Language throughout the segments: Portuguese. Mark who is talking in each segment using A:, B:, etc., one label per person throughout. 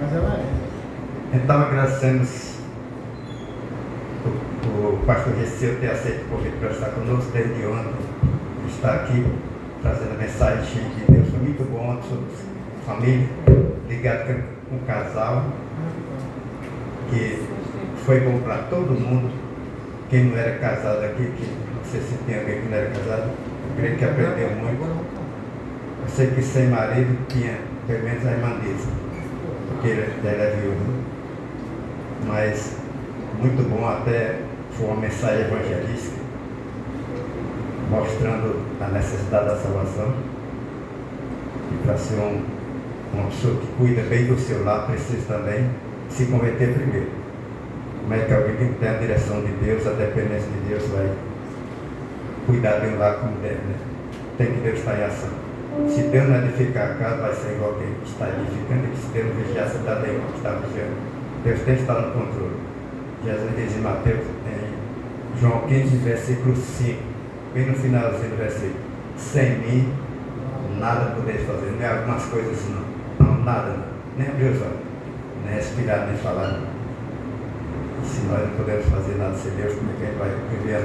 A: Mas ela é.
B: Então agradecemos o pastor Receu ter aceito o convite para estar conosco desde ontem. Está aqui trazendo a mensagem cheia de Deus. Foi muito bom sobre família, ligado com o casal, que foi bom para todo mundo. Quem não era casado aqui, que não sei se tem alguém que não era casado, eu creio que aprendeu muito. Eu sei que sem marido tinha pelo menos a irmã Lisa, porque ela é viúva. Mas muito bom, até foi uma mensagem evangelística, mostrando a necessidade da salvação. E para ser uma pessoa que cuida bem do seu lar, precisa também se converter primeiro. Como é que alguém que tem a direção de Deus, a dependência de Deus, vai cuidar de um lar como deve, né? Tem que Deus estar em ação. Se Deus não edificar a casa, vai ser igual quem está edificando, e se Deus não vigiar a cidade, é igual que está vigiando. Deus tem que estar no controle. Jesus diz em Mateus, em João 15, versículo 5, bem no finalzinho do versículo: sem mim, nada podeis fazer. Não é algumas coisas, não, nada, não. Nem abrir os olhos, nem respirar, nem falar, não. Se nós não podemos fazer nada sem Deus, como é que a gente vai viver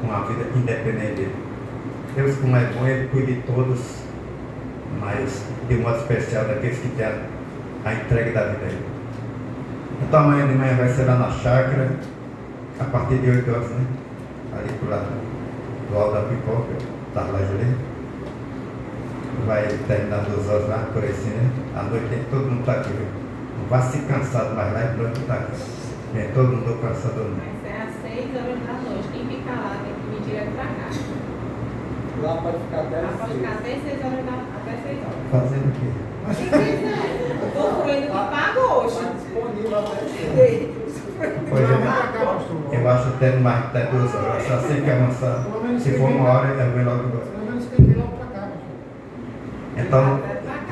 B: uma vida independente dele? Deus, como é bom, Ele cuida de todos, mas de modo especial daqueles que têm a entrega da vida a Ele. Então amanhã de manhã vai ser lá na chácara, a partir de 8 horas, né? Ali por lá do alto da Pipoca, da Laje ali. Vai terminar 2 horas lá, por assim, né? À noite todo mundo está aqui, viu? Não vai se cansar mais lá e pronto está aqui. É, todo mundo cansado.
C: Mas é às 6 horas da noite. Quem fica lá tem que vir direto para cá.
A: Lá pode ficar até
C: Lá pode ficar até 6 horas até 6 horas.
B: Fazendo o quê?
C: Quem quiser. Usufruindo que paga hoje.
A: Está disponível até
B: Eu acho até mais até 2 horas. Só sei que avançar. Se for 1 hora, eu venho logo embora.
A: pelo menos tem que vir logo para cá, pastor.
B: Então,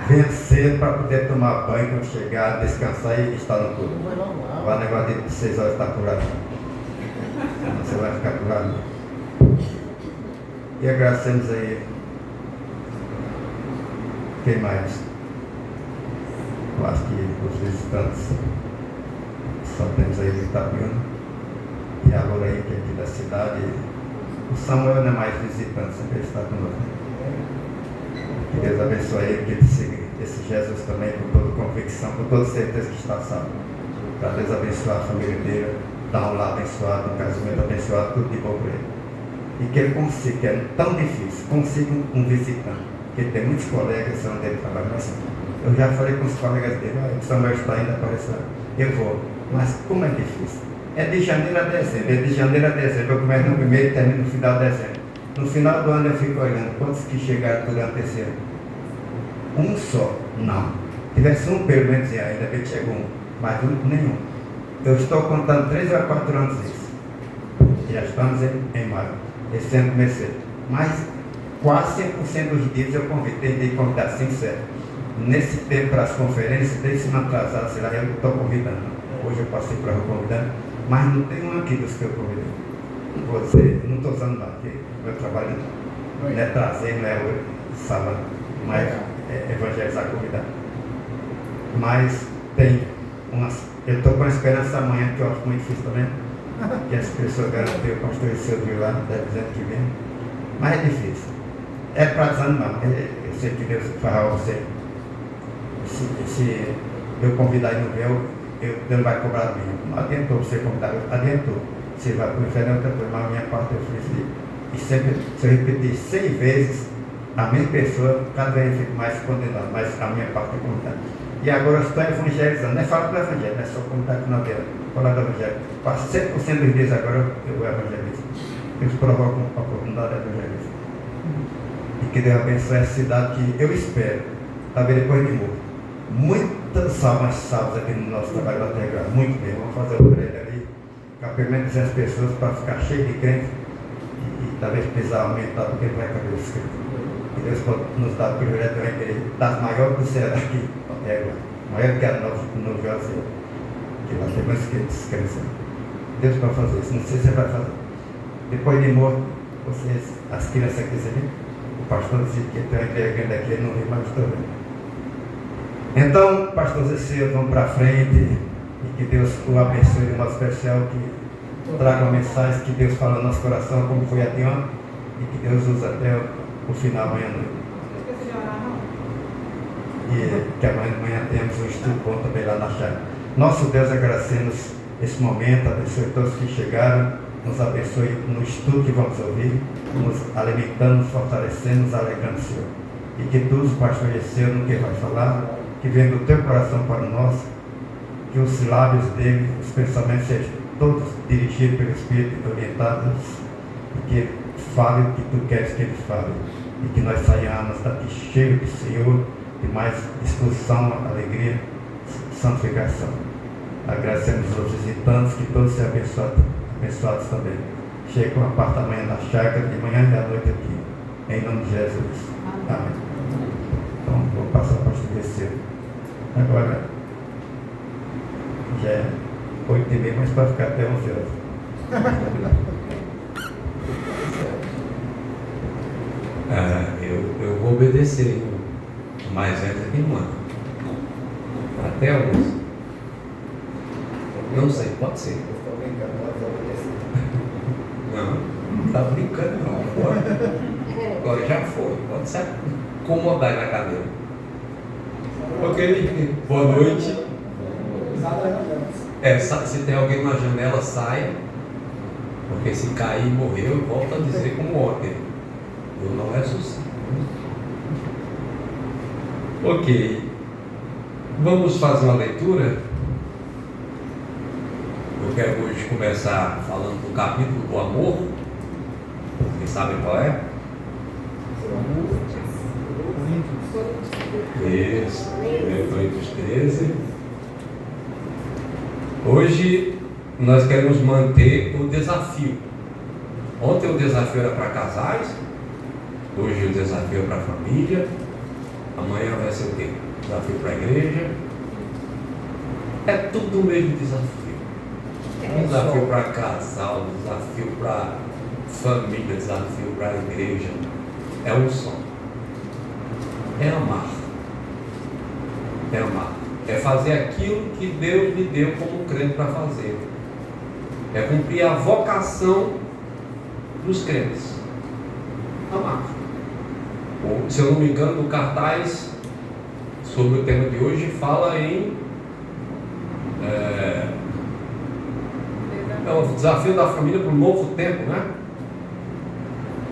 B: venha cedo para poder tomar banho quando chegar, descansar e estar no culto.
A: Vai logo lá.
B: Vai negócio de 6 horas estar por lá. Você vai ficar por lá. E agradecemos aí. Quem mais? Eu acho que os visitantes só temos aí o Itapiúna e a Loraí, que é aqui da cidade. O Samuel não é mais visitante, sempre está conosco. Que Deus abençoe ele, que ele siga esse Jesus também com toda convicção, com toda certeza que está salvo. Para Deus abençoar a família dele, dar um lar abençoado, um casamento abençoado, tudo de bom para ele. E que ele consiga, que é tão difícil, consiga um visitante. Porque ele tem muitos colegas onde ele trabalha, mas eu já falei com os colegas dele: o Samuel está ainda aparecendo. Eu vou, mas como é difícil? É de janeiro a dezembro, eu começo no primeiro e termino no final de dezembro. No final do ano eu fico olhando quantos que chegaram durante esse ano. Um só? Não. Tivesse um pelo menos ainda bem que chegou um, mas nenhum. Eu estou contando 3 ou 4 anos isso. Já estamos em maio. Esse ano comecei. Mas quase 100% dos dias eu tentei convidar, sincero. Nesse tempo para as conferências, desde semana atrasada, sei lá, eu estou convidando. Hoje eu passei para eu convidando, mas não tem um aqui dos que eu convidei. Você, não estou usando nada, porque meu trabalho não é trazer, não é sala, mas é evangelizar, convidar. Mas tem umas. Eu estou com a esperança amanhã, que eu acho muito difícil também, que as pessoas garantiram o pastor seu viu lá, dizendo que vem. Mas é difícil. É para desanimar. Eu sei que Deus fará você. Se eu convidar e não ver, Deus não vai cobrar de mim. Não adiantou você convidar, adiantou. Você vai para o inferno, outra coisa, mas a minha parte eu fiz. E sempre, se eu repetir 100 vezes, a mesma pessoa, cada vez eu fico mais condenado, mas a minha parte é convidada. E agora eu estou evangelizando, não é falar do evangelho, não é só convidar que não deu, falar do evangelho. Quase 100% dos dias agora eu evangelizo. Eles provocam a oportunidade de evangelismo. E que Deus abençoe essa cidade que eu espero, talvez depois de morto. Muitas almas salvas aqui no nosso trabalho da Terra, muito bem. Vamos fazer um prédio ali, com pelo menos 200 pessoas para ficar cheio de crente e talvez precisar aumentar, porque não vai caber os crentes. E Deus pode nos dar o privilégio de uma igreja das maiores do céu daqui, maior que a no Juazeiro, que lá tem muitos crentes crescendo. Deus pode fazer isso, não sei se você vai fazer. Depois de morto, vocês, as crianças aqui, você viu? O pastor disse que tem uma igreja grande aqui, ele não viu, mas estou vendo. Então, pastor Zeceu, vamos para frente e que Deus o abençoe de modo especial, que traga uma mensagem que Deus fala no nosso coração, como foi até ontem, e que Deus use até o final amanhã à noite.
C: Não esqueça de orar, não.
B: E que amanhã de manhã temos um estudo bom também lá na chácara. Nosso Deus, agradecemos esse momento, abençoe todos que chegaram, nos abençoe no estudo que vamos ouvir, nos alimentando, nos fortalecendo, nos alegrando, Senhor. E que tudo, pastor Yesseu, no que vai falar, que venha do teu coração para o nosso, que os lábios dele, os pensamentos sejam todos dirigidos pelo Espírito e orientados, e que fale o que tu queres que ele fale, e que nós saiamos daqui cheios do Senhor, de mais disposição, alegria, santificação. Agradecemos aos visitantes, que todos sejam abençoados também. Chega com a parte da manhã na chácara, de manhã e à noite aqui, em nome de Jesus. Amém. Então, vou passar para o pastor. Agora, já é 8h30, mas pode ficar até 11 horas.
D: Eu vou obedecer, mas entra aqui no ano. Até 11. Não sei, pode ser.
A: Estou brincando, pode obedecer.
D: Não está brincando não. Agora já foi. Pode se acomodar aí na cadeira. Ok? Boa noite. Se tem alguém na janela, saia. Porque se cair e morreu, volta a dizer como ontem. Eu não ressuscito. Ok. Vamos fazer uma leitura. Eu quero hoje começar falando do capítulo do amor. Vocês sabem qual é? Isso, Coríntios 13. Hoje nós queremos manter o desafio. Ontem o desafio era para casais, hoje o desafio é para a família, amanhã vai ser o quê? Desafio para a igreja. É tudo o mesmo desafio. Desafio para casal, desafio para família, desafio para a igreja. É um só. É amar. É amar. É fazer aquilo que Deus lhe deu como crente para fazer. É cumprir a vocação dos crentes. Amar. Se eu não me engano, no cartaz sobre o tema de hoje fala em é o desafio da família para o novo tempo, né?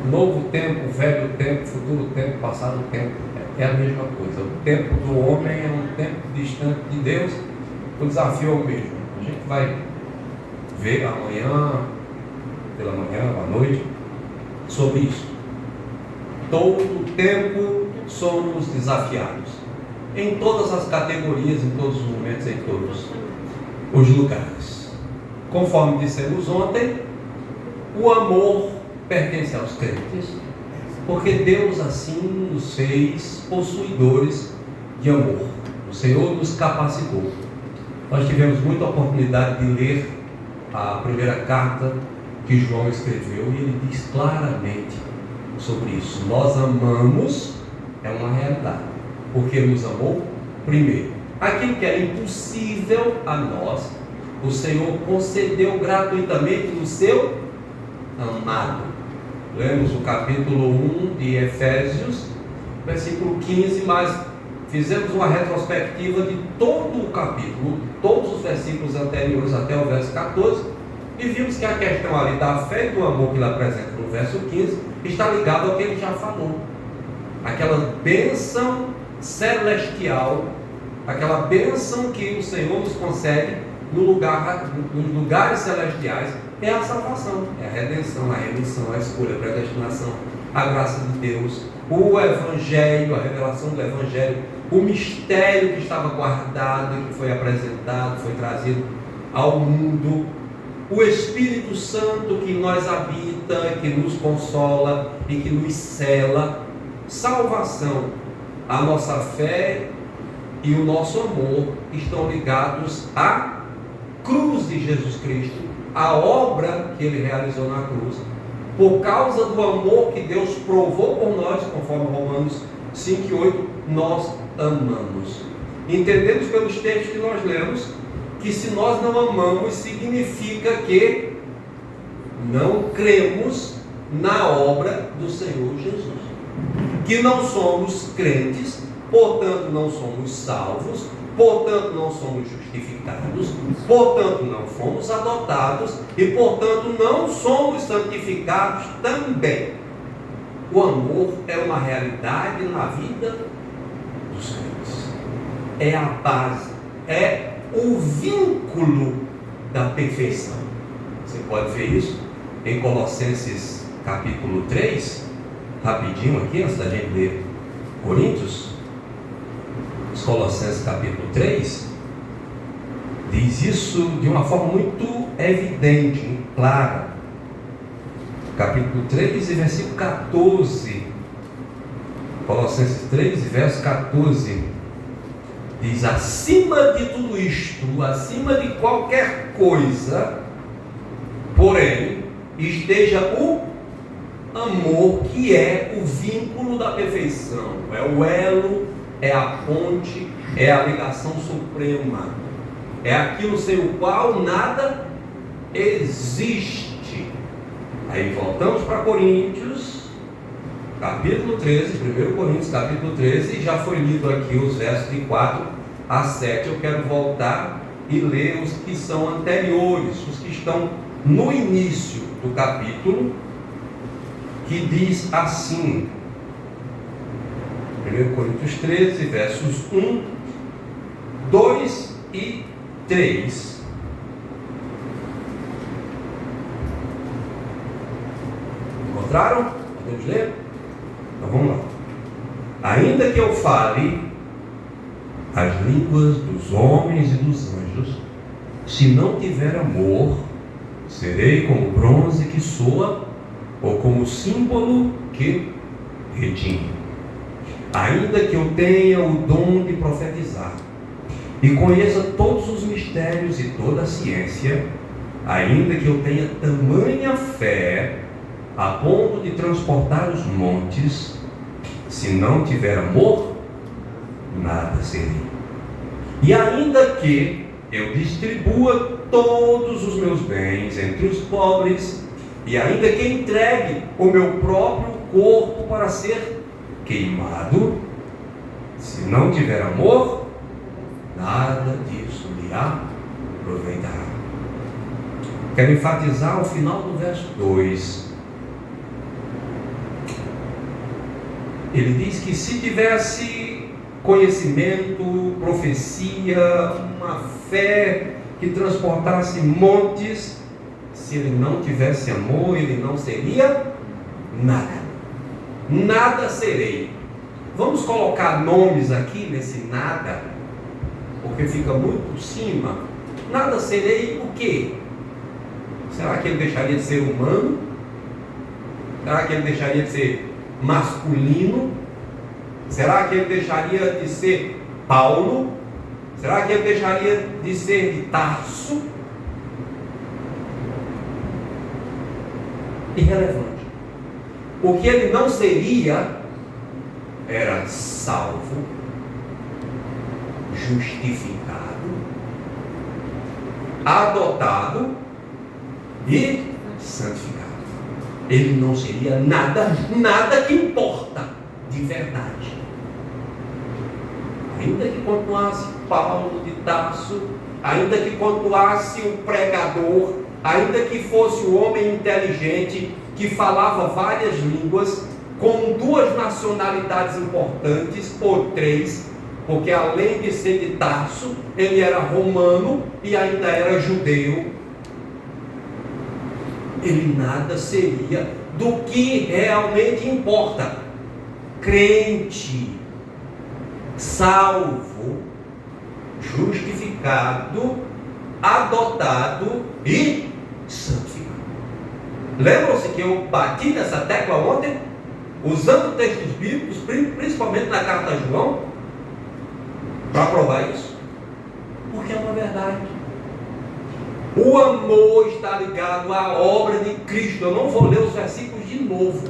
D: Novo tempo, velho tempo, futuro tempo, passado tempo. É a mesma coisa. O tempo do homem é um tempo distante de Deus. O desafio é o mesmo. A gente vai ver amanhã, pela manhã, à noite, sobre isso. Todo tempo somos desafiados. Em todas as categorias, em todos os momentos, em todos os lugares. Conforme dissemos ontem, o amor pertence aos crentes, porque Deus assim nos fez possuidores de amor. O Senhor nos capacitou. Nós tivemos muita oportunidade de ler a primeira carta que João escreveu, e ele diz claramente sobre isso. Nós amamos, é uma realidade, porque nos amou primeiro. Aquilo que é impossível a nós, o Senhor concedeu gratuitamente no seu amado. Lemos o capítulo 1 de Efésios, versículo 15, mas fizemos uma retrospectiva de todo o capítulo, todos os versículos anteriores até o verso 14, e vimos que a questão ali da fé e do amor que ele apresenta no verso 15 está ligado ao que ele já falou. Aquela bênção celestial, aquela bênção que o Senhor nos concede nos lugares celestiais, é a salvação, é a redenção, a remissão, a escolha, a predestinação, a graça de Deus, o Evangelho, a revelação do Evangelho, o mistério que estava guardado, que foi apresentado, foi trazido ao mundo, o Espírito Santo que em nós habita, que nos consola e que nos cela, salvação, a nossa fé e o nosso amor estão ligados à cruz de Jesus Cristo, a obra que ele realizou na cruz, por causa do amor que Deus provou por nós, conforme Romanos 5:8, nós amamos. entendemos pelos textos que nós lemos que se nós não amamos, significa que não cremos na obra do Senhor Jesus. Que não somos crentes, portanto não somos salvos, portanto não somos justificados, portanto não fomos adotados e portanto não somos santificados também. O amor é uma realidade na vida dos crentes. É a base, é o vínculo da perfeição. Você pode ver isso em Colossenses capítulo 3, rapidinho aqui, antes da gente ler Coríntios. Colossenses capítulo 3 diz isso de uma forma muito evidente, muito clara. Capítulo 3 e versículo 14. Colossenses 3 e verso 14 diz: acima de tudo isto, acima de qualquer coisa, porém, esteja o amor, que é o vínculo da perfeição, é o elo, é a ponte, é a ligação suprema, é aquilo sem o qual nada existe. Aí voltamos para Coríntios, capítulo 13, 1 Coríntios capítulo 13, e já foi lido aqui os versos de 4 a 7. Eu quero voltar e ler os que são anteriores, os que estão no início do capítulo, que diz assim: 1 Coríntios 13, versos 1, 2 e 3. Encontraram? Podemos ler? Então vamos lá. Ainda que eu fale as línguas dos homens e dos anjos, se não tiver amor, serei como bronze que soa, ou como símbolo que retine. Ainda que eu tenha o dom de profetizar e conheça todos os mistérios e toda a ciência, ainda que eu tenha tamanha fé a ponto de transportar os montes, se não tiver amor, nada serei. E ainda que eu distribua todos os meus bens entre os pobres, e ainda que entregue o meu próprio corpo para ser queimado, se não tiver amor, nada disso lhe aproveitará. Quero enfatizar o final do verso 2. Ele diz que se tivesse conhecimento, profecia, uma fé que transportasse montes, se ele não tivesse amor, ele não seria nada. Nada serei. Vamos colocar nomes aqui nesse nada, porque fica muito por cima. Nada serei o quê? Será que ele deixaria de ser humano? Será que ele deixaria de ser masculino? Será que ele deixaria de ser Paulo? Será que ele deixaria de ser de Tarso? Irrelevante. O que ele não seria era salvo, justificado, adotado e santificado. Ele não seria nada, nada que importa de verdade. Ainda que continuasse Paulo de Tarso, ainda que continuasse o pregador, ainda que fosse o homem inteligente que falava várias línguas, com 2 nacionalidades importantes, ou 3, porque além de ser de Tarso, ele era romano e ainda era judeu. Ele nada seria do que realmente importa. Crente, salvo, justificado, adotado e santificado. Lembram-se que eu bati nessa tecla ontem, usando textos bíblicos, principalmente na carta a João, para provar isso? Porque é uma verdade. O amor está ligado à obra de Cristo. Eu não vou ler os versículos de novo,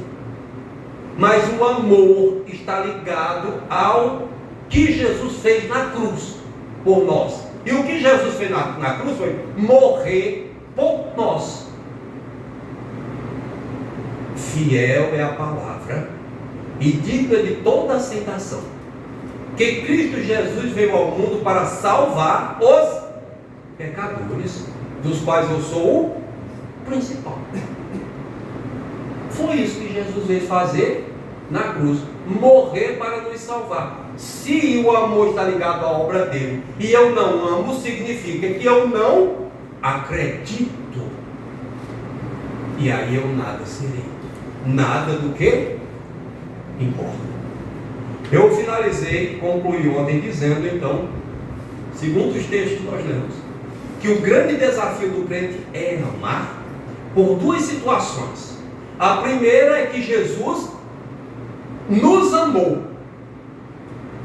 D: mas o amor está ligado ao que Jesus fez na cruz por nós. E o que Jesus fez na cruz foi morrer por nós. Fiel é a palavra e digna de toda aceitação, que Cristo Jesus veio ao mundo para salvar os pecadores, dos quais eu sou o principal. Foi isso que Jesus veio fazer na cruz, morrer para nos salvar. Se o amor está ligado à obra dele e eu não amo, significa que eu não acredito, e aí eu nada serei, nada do que importa. Eu finalizei, concluí ontem dizendo então, segundo os textos que nós lemos, que o grande desafio do crente é amar por duas situações. A primeira é que Jesus nos amou.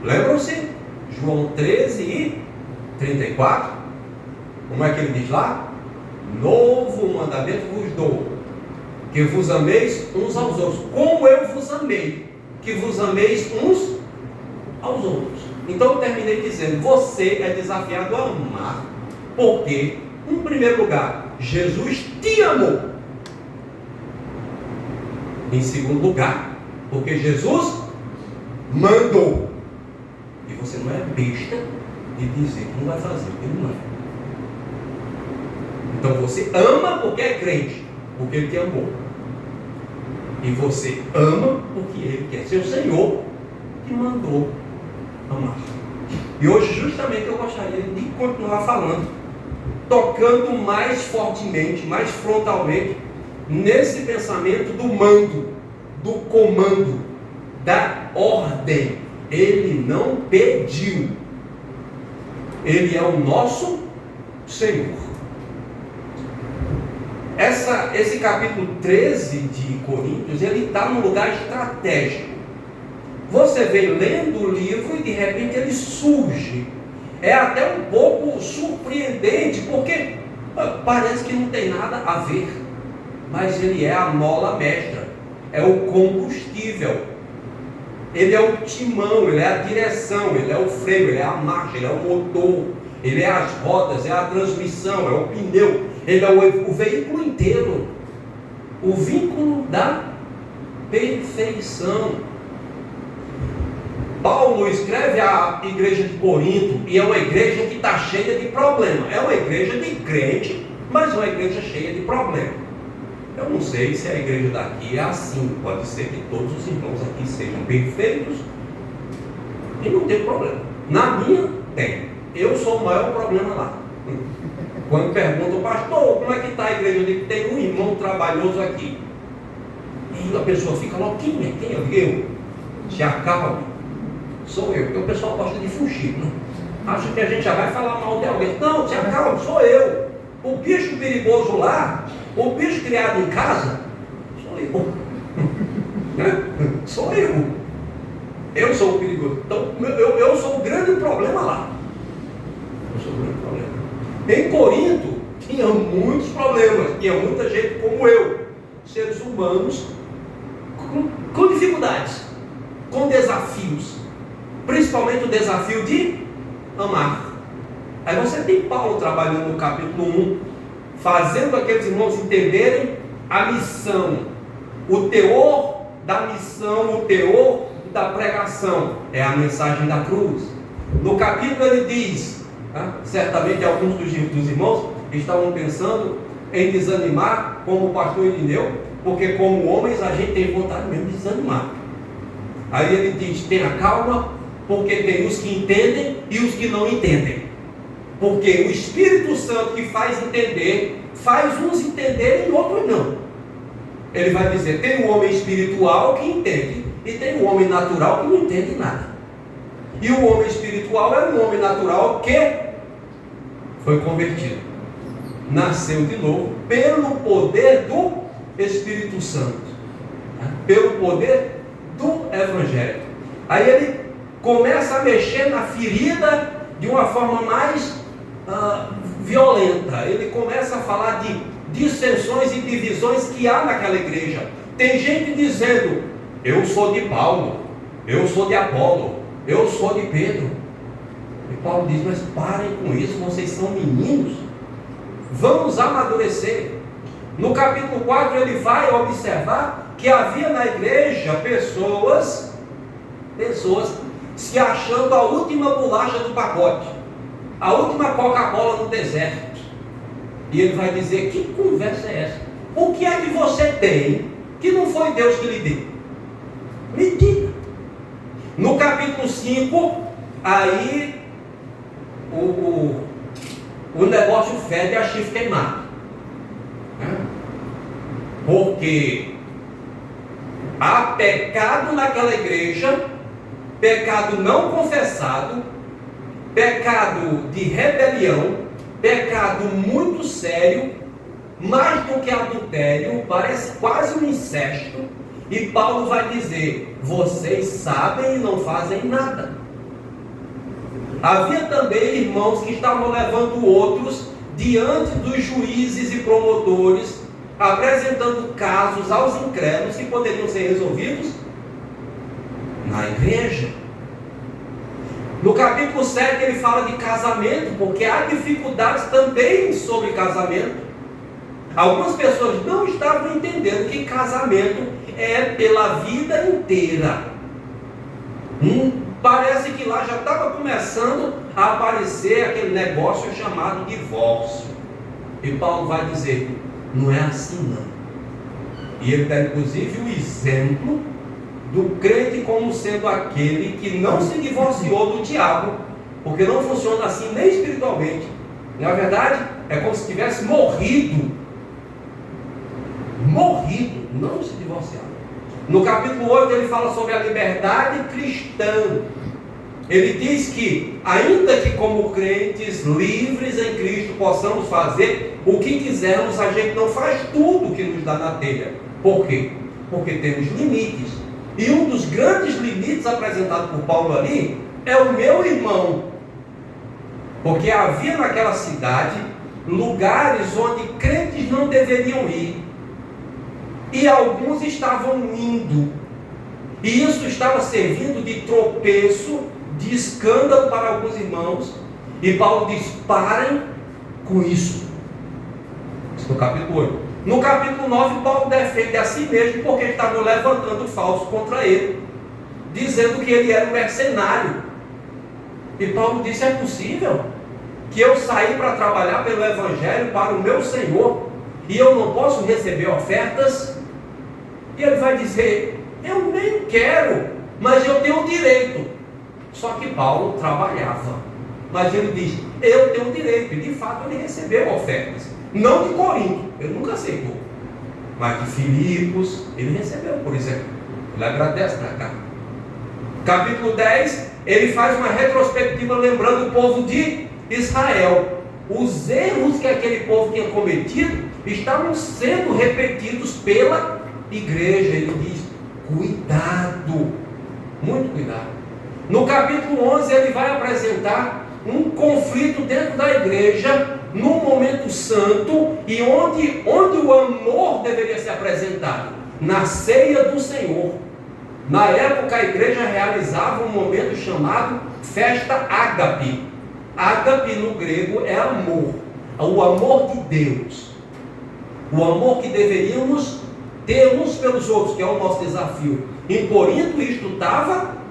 D: Lembram-se? João 13 e 34. Como é que ele diz lá? Novo mandamento vos dou, que vos ameis uns aos outros, como eu vos amei, que vos ameis uns aos outros. Então eu terminei dizendo, você é desafiado a amar, porque, em primeiro lugar, Jesus te amou. Em segundo lugar, porque Jesus mandou. E você não é besta de dizer que não vai fazer o que ele manda. Então você ama porque é crente, porque ele te amou. E você ama porque ele quer ser o Senhor que mandou amar. E hoje justamente eu gostaria de continuar falando, tocando mais fortemente, mais frontalmente, nesse pensamento do mando, do comando, da ordem. Ele não pediu, ele é o nosso Senhor. Esse capítulo 13 de Coríntios, ele está num lugar estratégico. Você vem lendo o livro e de repente ele surge. É até um pouco surpreendente, porque parece que não tem nada a ver, mas ele é a mola mestra, é o combustível, ele é o timão, ele é a direção, ele é o freio, ele é a marcha, ele é o motor, ele é as rodas, é a transmissão, é o pneu, ele é o veículo inteiro, o vínculo da perfeição. Paulo escreve à igreja de Corinto, e é uma igreja que está cheia de problemas. É uma igreja de crente, mas uma igreja cheia de problemas. Eu não sei se a igreja daqui é assim. Pode ser que todos os irmãos aqui sejam perfeitos e não tem problema. Na minha, tem. Eu sou o maior problema lá. Quando perguntam, pastor, como é que está a igreja? Eu digo, tem um irmão trabalhoso aqui. E a pessoa fica logo, quem é? Quem é? Eu. Se acalme. Sou eu, porque o pessoal gosta de fugir, né? Acha que a gente já vai falar mal de alguém. Não, se acalme, sou eu. O bicho perigoso lá, o bicho criado em casa, sou eu. Sou eu. Eu sou o perigoso. Então, eu sou o grande problema lá. Eu sou o grande problema. Em Corinto, tinha muitos problemas. Tinha muita gente como eu. Seres humanos com dificuldades, com desafios. Principalmente o desafio de amar. Aí você tem Paulo trabalhando no capítulo 1, fazendo aqueles irmãos entenderem a missão, o teor da missão, o teor da pregação, é a mensagem da cruz. No capítulo ele diz, certamente alguns dos irmãos estavam pensando em desanimar, como o pastor Irineu, porque como homens a gente tem vontade mesmo de desanimar. Aí ele diz, tenha calma, porque tem os que entendem e os que não entendem. Porque o Espírito Santo que faz entender, faz uns entenderem e outros não. Ele vai dizer, tem o homem espiritual que entende, e tem o homem natural que não entende nada. E o homem espiritual é um homem natural que foi convertido, nasceu de novo, pelo poder do Espírito Santo, pelo poder do Evangelho. Aí ele começa a mexer na ferida de uma forma mais violenta. Ele começa a falar de dissensões e divisões que há naquela igreja. Tem gente dizendo, eu sou de Paulo, eu sou de Apolo, eu sou de Pedro. E Paulo diz, mas parem com isso, vocês são meninos, vamos amadurecer. No capítulo 4 ele vai observar que havia na igreja pessoas se achando a última bolacha do pacote, a última Coca-Cola no deserto. E ele vai dizer, que conversa é essa? O que é que você tem que não foi Deus que lhe deu? Me diga. No capítulo 5, aí o negócio fede a chifre queimado, né? Porque há pecado naquela igreja, pecado não confessado, pecado de rebelião, pecado muito sério, mais do que adultério, parece quase um incesto. E Paulo vai dizer, vocês sabem e não fazem nada. Havia também irmãos que estavam levando outros diante dos juízes e promotores, apresentando casos aos incrédulos que poderiam ser resolvidos na igreja. No capítulo 7 ele fala de casamento, porque há dificuldades também sobre casamento. Algumas pessoas não estavam entendendo que casamento é pela vida inteira. Parece que lá já estava começando a aparecer aquele negócio chamado divórcio. E Paulo vai dizer, não é assim não. E ele dá inclusive o exemplo do crente como sendo aquele que não se divorciou do diabo, porque não funciona assim nem espiritualmente. Na verdade, é como se tivesse morrido, não se divorciar. No capítulo 8 ele fala sobre a liberdade cristã. Ele diz que, ainda que como crentes livres em Cristo possamos fazer o que quisermos, a gente não faz tudo que nos dá na telha. Por quê? Porque temos limites. E um dos grandes limites apresentados por Paulo ali é o meu irmão. Porque havia naquela cidade lugares onde crentes não deveriam ir. E alguns estavam indo. E isso estava servindo de tropeço, de escândalo para alguns irmãos. E Paulo diz, parem com isso. Isso no capítulo 8. No capítulo 9, Paulo defende a si mesmo, porque estavam levantando falso contra ele, dizendo que ele era um mercenário. E Paulo disse, é possível que eu saí para trabalhar pelo Evangelho para o meu Senhor, e eu não posso receber ofertas? E ele vai dizer, eu nem quero, mas eu tenho direito. Só que Paulo trabalhava, mas ele diz, eu tenho direito. E de fato ele recebeu ofertas, não de Corinto, ele nunca aceitou, mas de Filipos ele recebeu, por exemplo. Ele agradece para cá. Capítulo 10, ele faz uma retrospectiva lembrando o povo de Israel. Os erros que aquele povo tinha cometido estavam sendo repetidos pela igreja. Ele diz, cuidado, muito cuidado. No capítulo 11 ele vai apresentar um conflito dentro da igreja, num momento santo, e onde o amor deveria ser apresentado, na ceia do Senhor. Na época a igreja realizava um momento chamado festa ágape. Ágape no grego é amor, o amor de Deus, o amor que deveríamos ter uns pelos outros, que é o nosso desafio. Em Corinto isto estava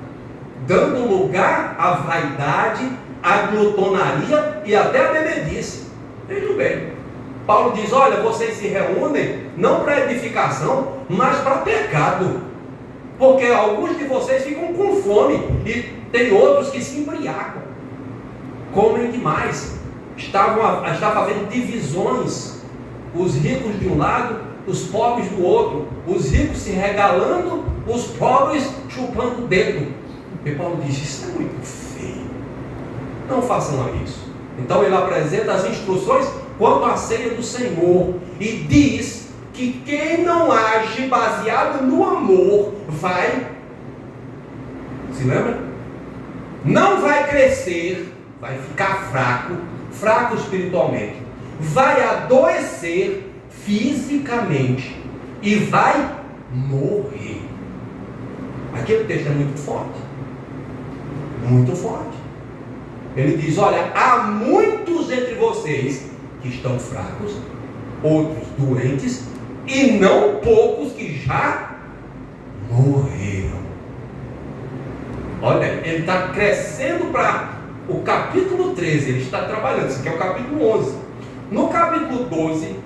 D: dando lugar à vaidade, à glutonaria e até à bebedice. Veja bem, Paulo diz, olha, vocês se reúnem não para edificação, mas para pecado, porque alguns de vocês ficam com fome e tem outros que se embriagam, comem demais. Estava havendo divisões, os ricos de um lado, os pobres do outro, os ricos se regalando, os pobres chupando o dedo. E Paulo diz, isso é muito feio, não façam isso. Então ele apresenta as instruções quanto à ceia do Senhor e diz que quem não age baseado no amor vai, se lembra? Não vai crescer, vai ficar fraco espiritualmente, vai adoecer fisicamente e vai morrer. Aquele texto é muito forte. muito forte. Ele diz: olha, há muitos entre vocês que estão fracos, outros doentes, e não poucos que já morreram. Olha, ele está crescendo para o capítulo 13, ele está trabalhando, isso aqui é o capítulo 11. No capítulo 12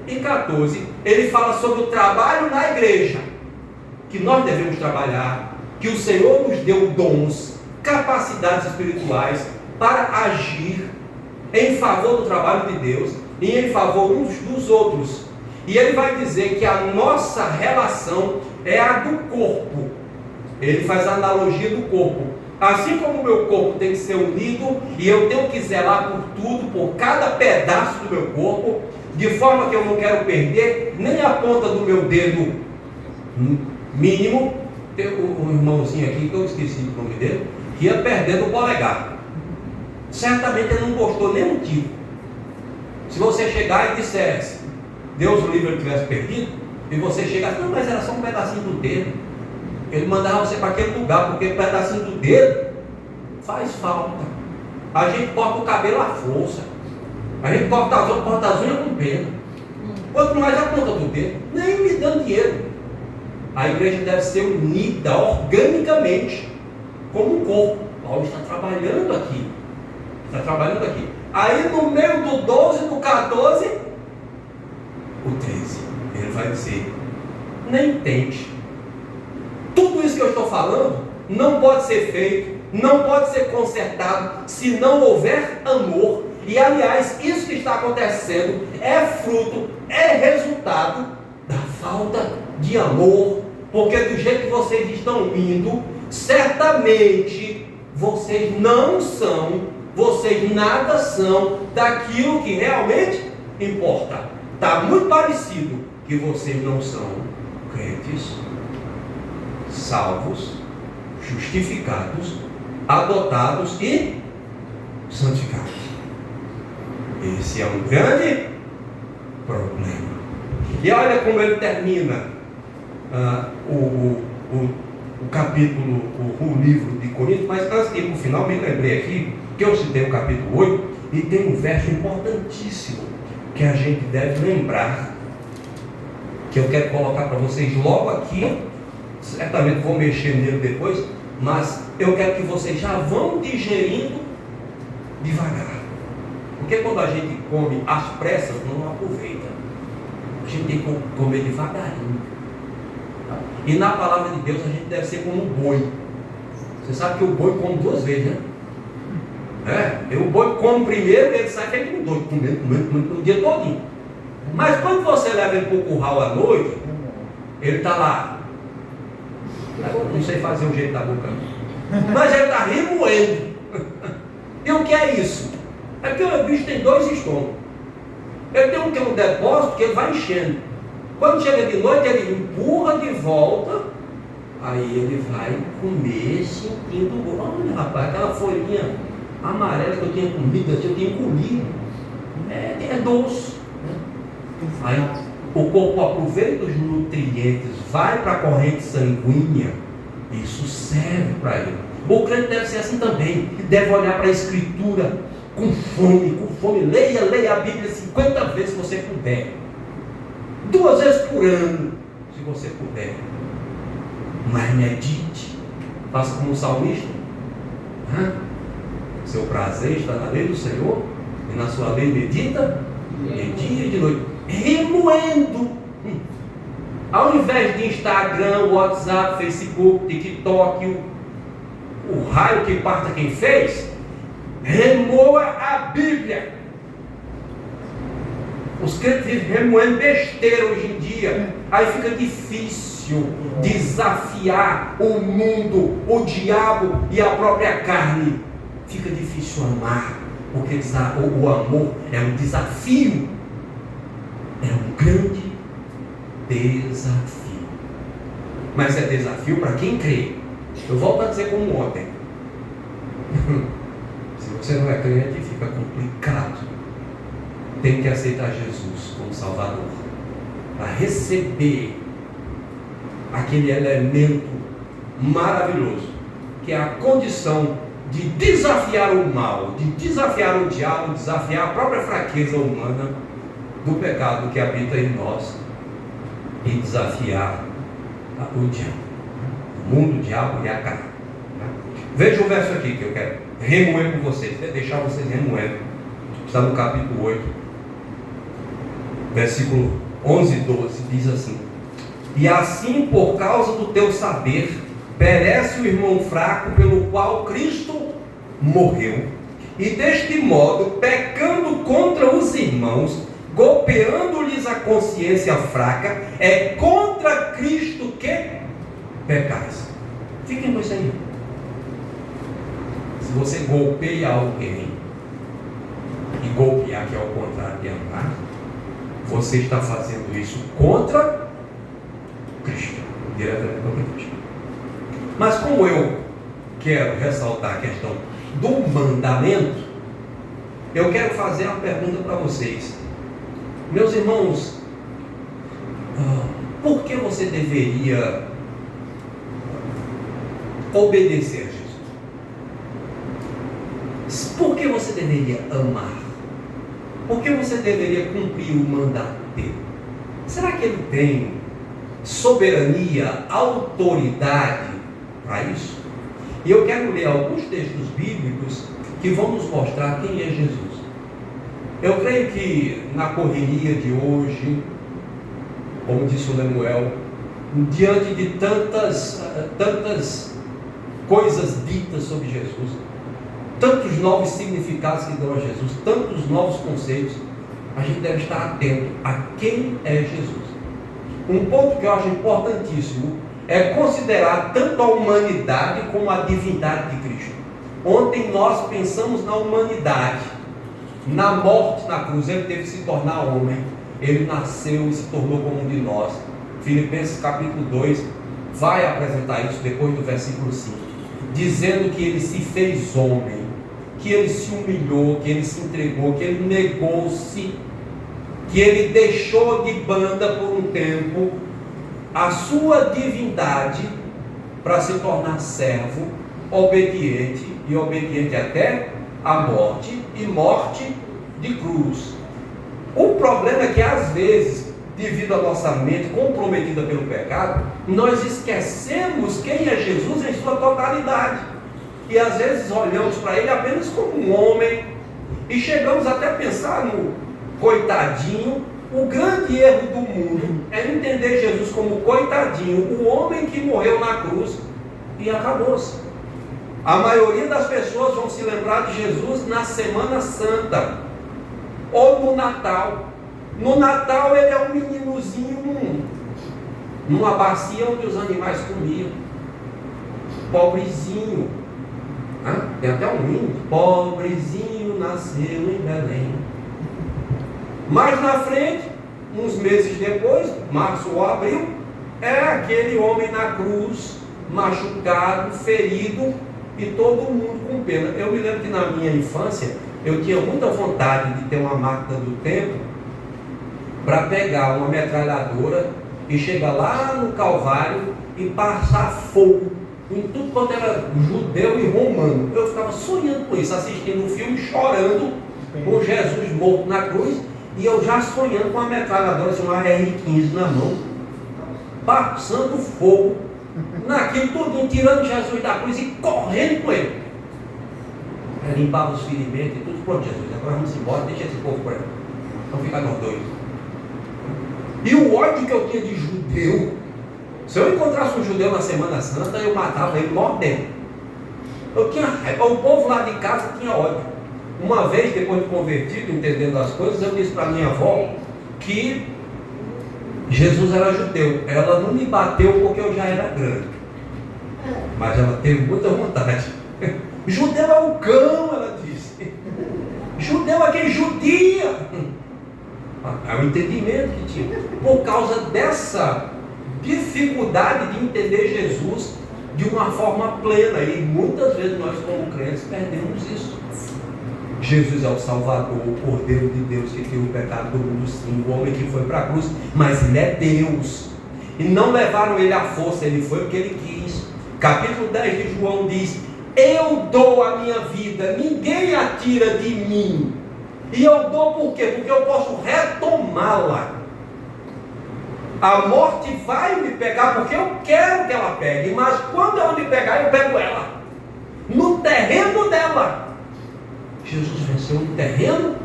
D: e 14, ele fala sobre o trabalho na igreja, que nós devemos trabalhar, que o Senhor nos deu dons, capacidades espirituais para agir em favor do trabalho de Deus e em favor uns dos outros. E ele vai dizer que a nossa relação é a do corpo. Ele faz a analogia do corpo. Assim como o meu corpo tem que ser unido e eu tenho que zelar por tudo, por cada pedaço do meu corpo, de forma que eu não quero perder nem a ponta do meu dedo mínimo. Tem um irmãozinho aqui que eu esqueci o nome dele, que ia perdendo o polegar. Certamente ele não gostou nem um tiro. Se você chegar e dissesse, Deus o livre, ele tivesse perdido, e você chegasse, não, mas era só um pedacinho do dedo, ele mandava você para aquele lugar, porque o pedacinho do dedo faz falta. A gente corta o cabelo à força, a gente corta as unhas com pena, quanto mais a ponta do dedo, nem me dando dinheiro. A igreja deve ser unida organicamente, como um corpo. Paulo está trabalhando aqui. Aí no meio do 12 e do 14, o 13, ele vai dizer: nem tente. Tudo isso que eu estou falando não pode ser feito, não pode ser consertado se não houver amor. E aliás, isso que está acontecendo é fruto, é resultado da falta de amor, porque do jeito que vocês estão indo, certamente vocês nada são daquilo que realmente importa. Está muito parecido que vocês não são crentes, salvos, justificados, adotados e santificados. Esse é um grande problema. E olha como ele termina o capítulo, o livro de Coríntios. Mas antes de ir para o final, me lembrei aqui que eu citei o capítulo 8 e tem um verso importantíssimo que a gente deve lembrar, que eu quero colocar para vocês logo aqui. Certamente vou mexer nele depois, mas eu quero que vocês já vão digerindo devagar, porque quando a gente come às pressas, não aproveita. A gente tem que comer devagarinho. E na palavra de Deus a gente deve ser como um boi. Você sabe que o boi come duas vezes, né? O boi come primeiro, ele sai feito um doido, comendo o dia todinho. Mas quando você leva ele para o curral à noite, ele está lá. Não sei fazer o jeito da boca, mas ele está remoendo. E o que é isso? É que o bicho tem dois estômagos. Ele tem um que é um depósito que ele vai enchendo. Quando chega de noite, ele empurra de volta. Aí ele vai comer sentindo o gosto. Olha, rapaz, aquela folhinha amarela que eu tinha comido, eu tinha comido, é doce. Aí o corpo aproveita os nutrientes, vai para a corrente sanguínea, isso serve para ele. O crente deve ser assim também, deve olhar para a Escritura com fome, leia a Bíblia 50 vezes se você puder, 2 vezes por ano, se você puder, mas medite, faça como o salmista, seu prazer está na lei do Senhor, e na sua lei medita de dia e de noite, remoendo. Ao invés de Instagram, WhatsApp, Facebook, TikTok, o raio que parta quem fez, remoa a Bíblia. Os crentes vivem remoendo besteira hoje em dia. Aí fica difícil desafiar o mundo, o diabo e a própria carne. Fica difícil amar, porque o amor é um desafio. É um grande desafio. Mas é desafio para quem crê. Eu volto a dizer como ontem. Se você não é crente, fica complicado. Tem que aceitar Jesus como Salvador, para receber aquele elemento maravilhoso que é a condição de desafiar o mal, de desafiar o diabo, desafiar a própria fraqueza humana do pecado que habita em nós e desafiar o diabo, o mundo, o diabo e a carne. Veja o verso aqui que eu quero remoer com vocês, deixar vocês remoendo. Está no capítulo 8, versículo 11 e 12, diz assim: e assim, por causa do teu saber, perece o irmão fraco pelo qual Cristo morreu, e deste modo, pecando contra os irmãos, golpeando-lhes a consciência fraca, é contra Cristo que pecais. Fiquem com isso aí. Se você golpeia alguém, e golpear, que é o contrário de amar, você está fazendo isso contra Cristo, diretamente contra Cristo. Mas como eu quero ressaltar a questão do mandamento, eu quero fazer uma pergunta para vocês. Meus irmãos, por que você deveria obedecer a Jesus? Por que você deveria amar? Por que você deveria cumprir o mandato dele? Será que ele tem soberania, autoridade para isso? E eu quero ler alguns textos bíblicos que vão nos mostrar quem é Jesus. Eu creio que na correria de hoje, como disse o Lemuel, diante de tantas coisas ditas sobre Jesus, tantos novos significados que dão a Jesus, tantos novos conceitos, a gente deve estar atento a quem é Jesus. Um ponto que eu acho importantíssimo é considerar tanto a humanidade como a divindade de Cristo. Ontem nós pensamos na humanidade, na morte na cruz. Ele teve que se tornar homem, ele nasceu e se tornou como um de nós. Filipenses capítulo 2 vai apresentar isso depois do versículo 5, dizendo que ele se fez homem, que ele se humilhou, que ele se entregou, que ele negou-se, que ele deixou de banda por um tempo a sua divindade para se tornar servo, obediente, e obediente até a morte, e morte de cruz. O problema é que às vezes, devido à nossa mente comprometida pelo pecado, nós esquecemos quem é Jesus em sua totalidade, e às vezes olhamos para ele apenas como um homem, e chegamos até a pensar no coitadinho. O grande erro do mundo é entender Jesus como coitadinho, o homem que morreu na cruz e acabou-se. A maioria das pessoas vão se lembrar de Jesus na Semana Santa ou no Natal. No Natal ele é um meninozinho numa bacia onde os animais comiam, pobrezinho. Tem até um hino: pobrezinho nasceu em Belém. Mais na frente, uns meses depois, março ou abril, é aquele homem na cruz, machucado, ferido, e todo mundo com pena. Eu me lembro que na minha infância, eu tinha muita vontade de ter uma máquina do tempo para pegar uma metralhadora e chegar lá no Calvário e passar fogo em tudo quanto era judeu e romano. Eu ficava sonhando com isso, assistindo um filme, chorando com Jesus morto na cruz, e eu já sonhando com a metralhadora, assim, uma R15 na mão, passando fogo naquilo tudo, tirando Jesus da cruz e correndo com ele. Eu limpava os ferimentos e tudo. Pronto, Jesus, agora vamos embora, deixa esse povo por aí, vamos ficar nós dois. E o ódio que eu tinha de judeu, se eu encontrasse um judeu na Semana Santa, eu matava ele mordendo. Eu tinha raiva, o povo lá de casa tinha ódio. Uma vez, depois de convertido, entendendo as coisas, eu disse para minha avó que Jesus era judeu. Ela não me bateu porque eu já era grande, mas ela teve muita vontade. Judeu é o cão, ela disse. Judeu é quem judia. É o entendimento que tinha. Por causa dessa dificuldade de entender Jesus de uma forma plena, e muitas vezes nós como crentes perdemos isso. Jesus é o Salvador, o Cordeiro de Deus que tirou o pecado do mundo, sim, o homem que foi para a cruz, mas ele é Deus, e não levaram ele à força, ele foi porque ele quis. Capítulo 10 de João diz: eu dou a minha vida, ninguém a tira de mim. E eu dou por quê? Porque eu posso retomá-la. A morte vai me pegar porque eu quero que ela pegue, mas quando ela me pegar, eu pego ela no terreno dela. Jesus venceu no terreno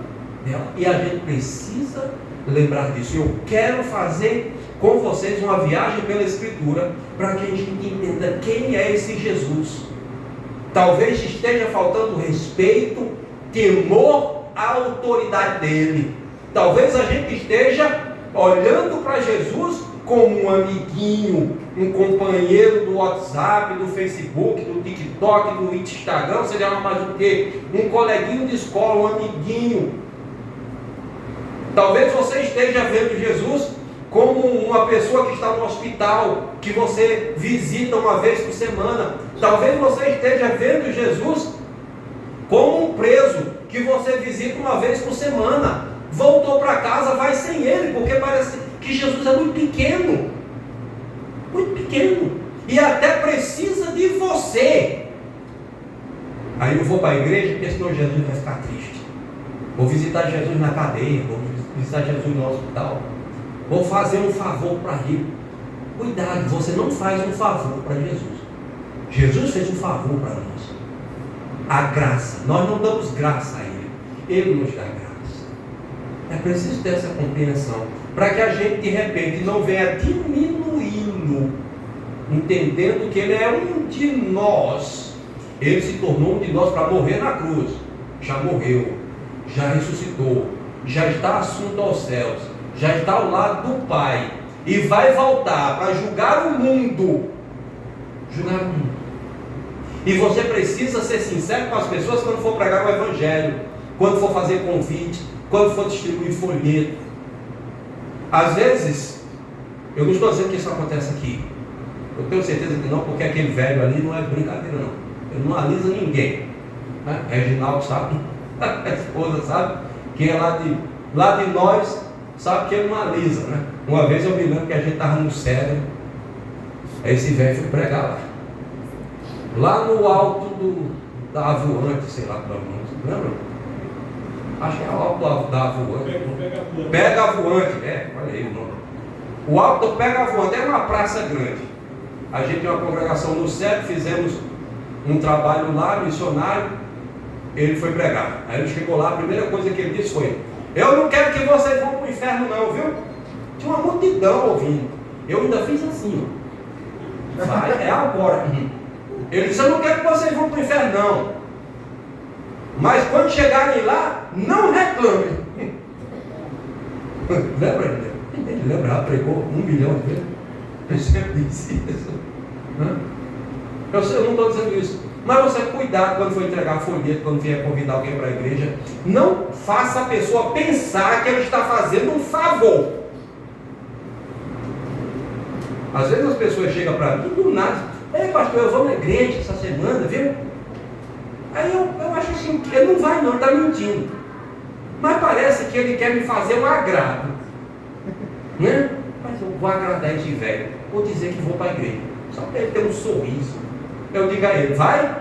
D: dela e a gente precisa lembrar disso. Eu quero fazer com vocês uma viagem pela Escritura para que a gente entenda quem é esse Jesus. Talvez esteja faltando respeito, temor à autoridade dele. Talvez a gente esteja olhando para Jesus como um amiguinho, um companheiro do WhatsApp, do Facebook, do TikTok, do Instagram, seja mais do que um coleguinho de escola, um amiguinho. Talvez você esteja vendo Jesus como uma pessoa que está no hospital, que você visita uma vez por semana. Talvez você esteja vendo Jesus como um preso, que você visita uma vez por semana. Voltou para casa, vai sem ele, porque parece que Jesus é muito pequeno. Muito pequeno. E até precisa de você. Aí eu vou para a igreja, porque senão Jesus vai ficar triste. Vou visitar Jesus na cadeia, vou visitar Jesus no hospital. Vou fazer um favor para ele. Cuidado, você não faz um favor para Jesus. Jesus fez um favor para nós. A graça. Nós não damos graça a ele. Ele nos dá graça. É preciso ter essa compreensão. Para que a gente de repente não venha diminuí-lo. Entendendo que ele é um de nós. Ele se tornou um de nós para morrer na cruz. Já morreu. Já ressuscitou. Já está assunto aos céus. Já está ao lado do Pai. E vai voltar para julgar o mundo. Julgar o mundo. E você precisa ser sincero com as pessoas quando for pregar o Evangelho. Quando for fazer convite. Quando for distribuir folheto. Às vezes, eu não estou dizendo que isso acontece aqui. Eu tenho certeza que não, porque aquele velho ali não é brincadeira não. Ele não alisa ninguém. Né? Reginaldo sabe. A esposa sabe. Quem é lá de nós sabe que ele não alisa, né? Uma vez eu me lembro que a gente estava no céu, aí esse velho foi pregar lá no alto da Avoante, sei lá qual é o nome, lembra? Acho que é o alto da Avoante. Pega Avoante, olha aí o nome. O alto do Pega Avoante é uma praça grande. A gente tem uma congregação no céu, fizemos um trabalho lá, missionário. Ele foi pregar. Aí ele chegou lá, a primeira coisa que ele disse foi: eu não quero que vocês vão para o inferno não, viu? Tinha uma multidão ouvindo. Eu ainda fiz assim, ó. Vai, é agora. Ele disse: eu não quero que vocês vão para o inferno não. Mas quando chegarem lá, não reclamem. Lembra ainda? Ele lembra, ela pregou 1 milhão de vezes. Eu sempre disse isso. Eu não estou dizendo isso. Mas você cuidado quando for entregar folheto, quando vier convidar alguém para a igreja. Não faça a pessoa pensar que ele está fazendo um favor. Às vezes as pessoas chegam para mim do nada: ei pastor, eu vou na igreja essa semana, viu? Aí eu acho assim, que ele não vai não, ele está mentindo. Mas parece que ele quer me fazer um agrado. Né? Mas eu vou agradar esse velho. Vou dizer que vou para a igreja. Só para ele ter um sorriso. Eu digo a ele: vai,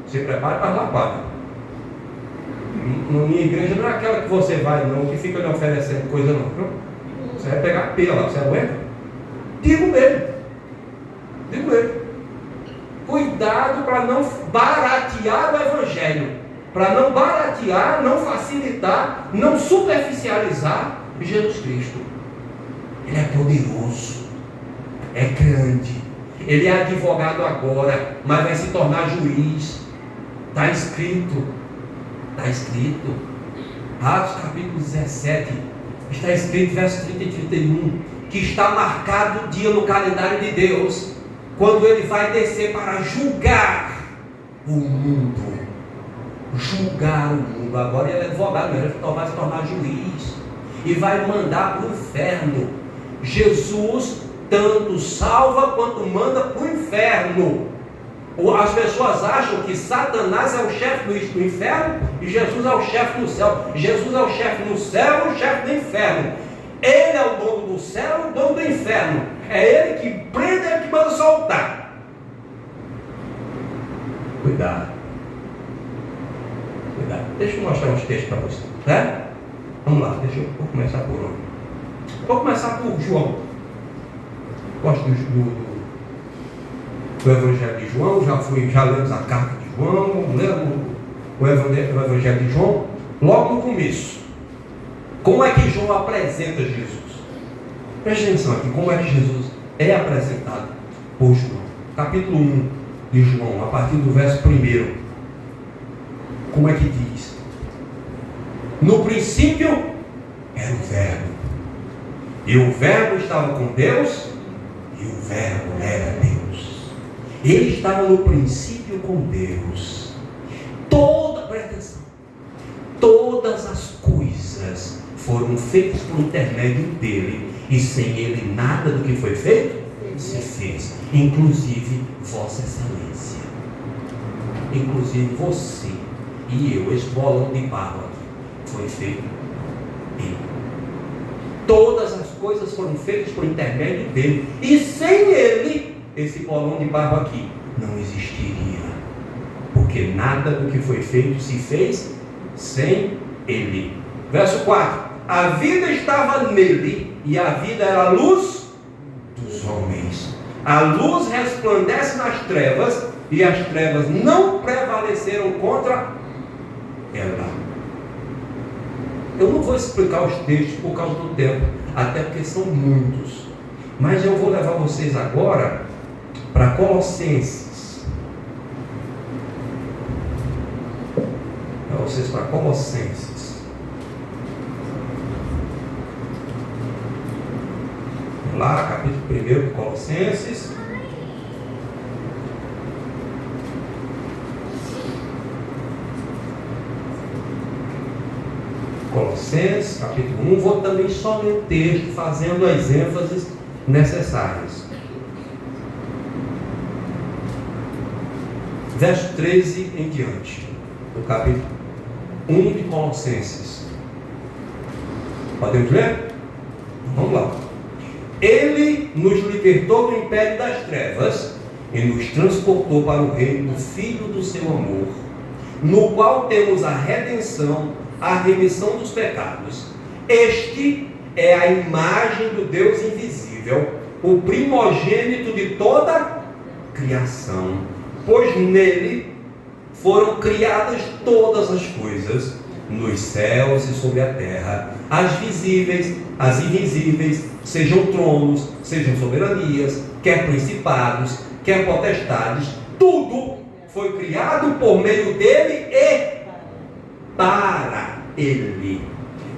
D: se prepare para a lapada. Minha igreja não é aquela que você vai não, que fica lhe oferecendo coisa não. Você vai pegar pela, você aguenta? Digo ele. Cuidado para não baratear o Evangelho. Para não baratear, não facilitar, não superficializar Jesus Cristo. Ele é poderoso. É grande. Ele é advogado agora, mas vai se tornar juiz. Está escrito. Atos capítulo 17. Está escrito, verso 30 e 31. Que está marcado o dia no calendário de Deus, quando ele vai descer para julgar o mundo. Agora ele é advogado, ele vai se tornar juiz. E vai mandar para o inferno. Jesus tanto salva quanto manda para o inferno. As pessoas acham que Satanás é o chefe do inferno e Jesus é o chefe do céu. Jesus é o chefe do céu e o chefe do inferno. Ele é o dono do céu e o dono do inferno. É ele que prende, é ele que manda soltar. Cuidado. Cuidado. Deixa eu mostrar uns textos para você. Né? Vamos lá, vou começar por onde? Vou começar por João. Gosto do Evangelho de João, já lemos a carta de João, lemos o Evangelho de João, logo no começo. Como é que João apresenta Jesus? Preste atenção aqui, como é que Jesus é apresentado por João. Capítulo 1 de João, a partir do verso 1. Como é que diz? No princípio era o Verbo, e o Verbo estava com Deus, e o Verbo era Deus. Ele estava no princípio com Deus. Presta atenção, todas as coisas foram feitas por intermédio dele, e sem ele nada do que foi feito se fez, inclusive Vossa Excelência, inclusive você e eu, esse bolão de barro aqui, foi feito ele. Todas as coisas foram feitas por intermédio dele, e sem ele, esse bolão de barro aqui não existiria, porque nada do que foi feito se fez sem ele. Verso 4: a vida estava nele, e a vida era a luz dos homens. A luz resplandece nas trevas, e as trevas não prevaleceram contra ela. Eu não vou explicar os textos por causa do tempo, até porque são muitos, mas eu vou levar vocês agora para Colossenses. Para Colossenses. Vamos lá, capítulo 1 de Colossenses. Colossenses, capítulo 1. Vou também só ler o texto, fazendo as ênfases necessárias. Verso 13 em diante, do capítulo 1 de Colossenses. Podemos ler? Vamos lá. Ele nos libertou do império das trevas e nos transportou para o reino do Filho do seu amor, no qual temos a redenção, a remissão dos pecados. Este é a imagem do Deus invisível, o primogênito de toda a criação, pois nele foram criadas todas as coisas, nos céus e sobre a terra, as visíveis, as invisíveis, sejam tronos, sejam soberanias, quer principados, quer potestades, tudo foi criado por meio dele e para ele.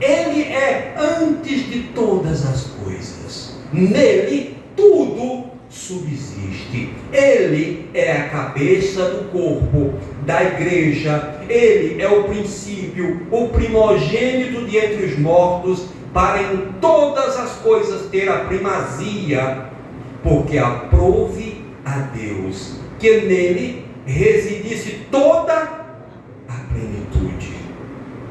D: Ele é antes de todas as coisas, nele tudo subsiste. Ele é a cabeça do corpo, da igreja. Ele é o princípio, o primogênito de entre os mortos, para em todas as coisas ter a primazia, porque aprouve a Deus que nele residisse toda a plenitude.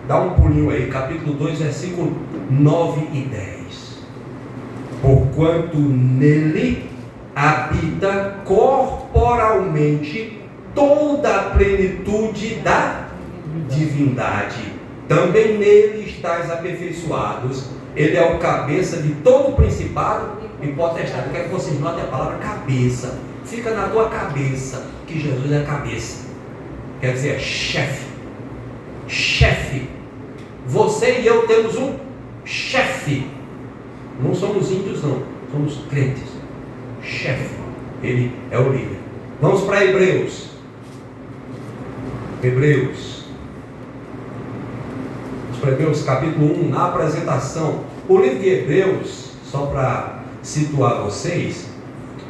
D: Dá um pulinho aí, capítulo 2, versículo 9 e 10. Porquanto nele habita corporalmente toda a plenitude da divindade. Também nele estáis aperfeiçoados. Ele é o cabeça de todo o principado e potestade. Eu quero que vocês notem a palavra cabeça. Fica na tua cabeça que Jesus é cabeça. Quer dizer, chefe. Chefe. Você e eu temos um chefe. Não somos índios, não. Somos crentes. Chefe. Ele é o líder. Vamos para Hebreus. Hebreus capítulo 1, na apresentação. O livro de Hebreus, só para situar vocês,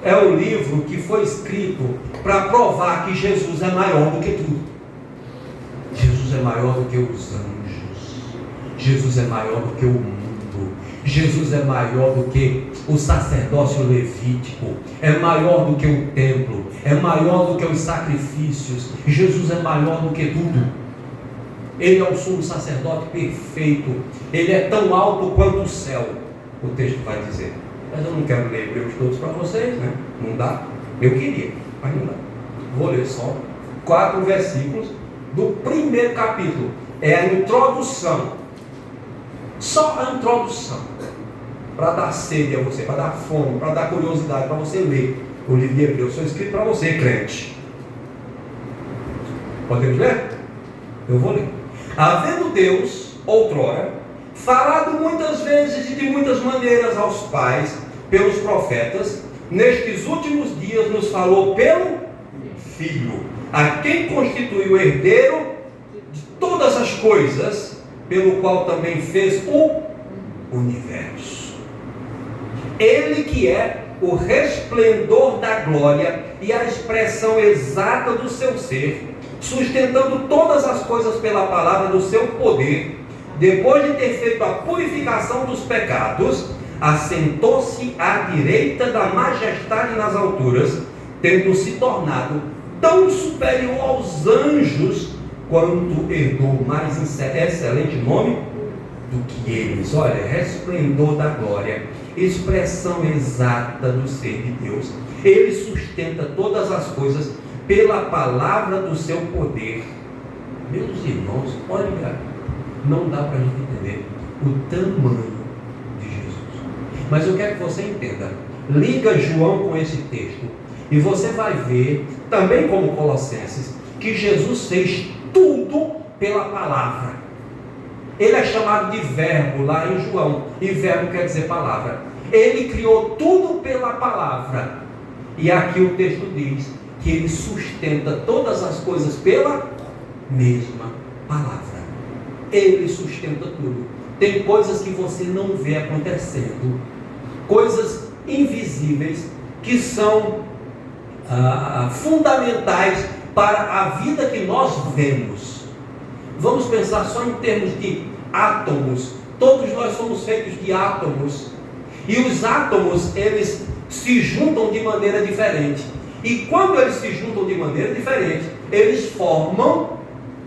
D: é o livro que foi escrito para provar que Jesus é maior do que tudo. Jesus é maior do que os anjos. Jesus é maior do que o mundo. Jesus é maior do que o sacerdócio levítico. É maior do que o templo. É maior do que os sacrifícios. Jesus é maior do que tudo. Ele é o sumo sacerdote perfeito. Ele é tão alto quanto o céu, o texto vai dizer. Mas eu não quero ler Hebreus todos para vocês, né? Não dá. Eu queria, mas não dá. Vou ler só 4 versículos do primeiro capítulo. É a introdução. Só a introdução. Para dar sede a você, para dar fome, para dar curiosidade, para você ler o livro de Hebreus. Foi escrito para você, crente. Podemos ler? Eu vou ler. Havendo Deus, outrora, falado muitas vezes e de muitas maneiras aos pais, pelos profetas, nestes últimos dias nos falou pelo Filho, a quem constituiu o herdeiro de todas as coisas, pelo qual também fez o universo. Ele que é o resplendor da glória e a expressão exata do seu ser, sustentando todas as coisas pela palavra do seu poder, depois de ter feito a purificação dos pecados, assentou-se à direita da majestade nas alturas, tendo se tornado tão superior aos anjos, quanto herdou mais excelente nome do que eles. Olha, resplendor da glória, expressão exata do ser de Deus. Ele sustenta todas as coisas pela palavra do seu poder. Meus irmãos, olha, não dá para a gente entender o tamanho de Jesus. Mas eu quero que você entenda. Liga João com esse texto e você vai ver, também como Colossenses, que Jesus fez tudo pela palavra. Ele é chamado de verbo lá em João, e verbo quer dizer palavra. Ele criou tudo pela palavra. E aqui o texto diz que ele sustenta todas as coisas pela mesma palavra. Ele sustenta tudo. Tem coisas que você não vê acontecendo, coisas invisíveis que são fundamentais para a vida que nós vemos. Vamos pensar só em termos de átomos. Todos nós somos feitos de átomos, e os átomos, eles se juntam de maneira diferente, e quando eles se juntam de maneira diferente, eles formam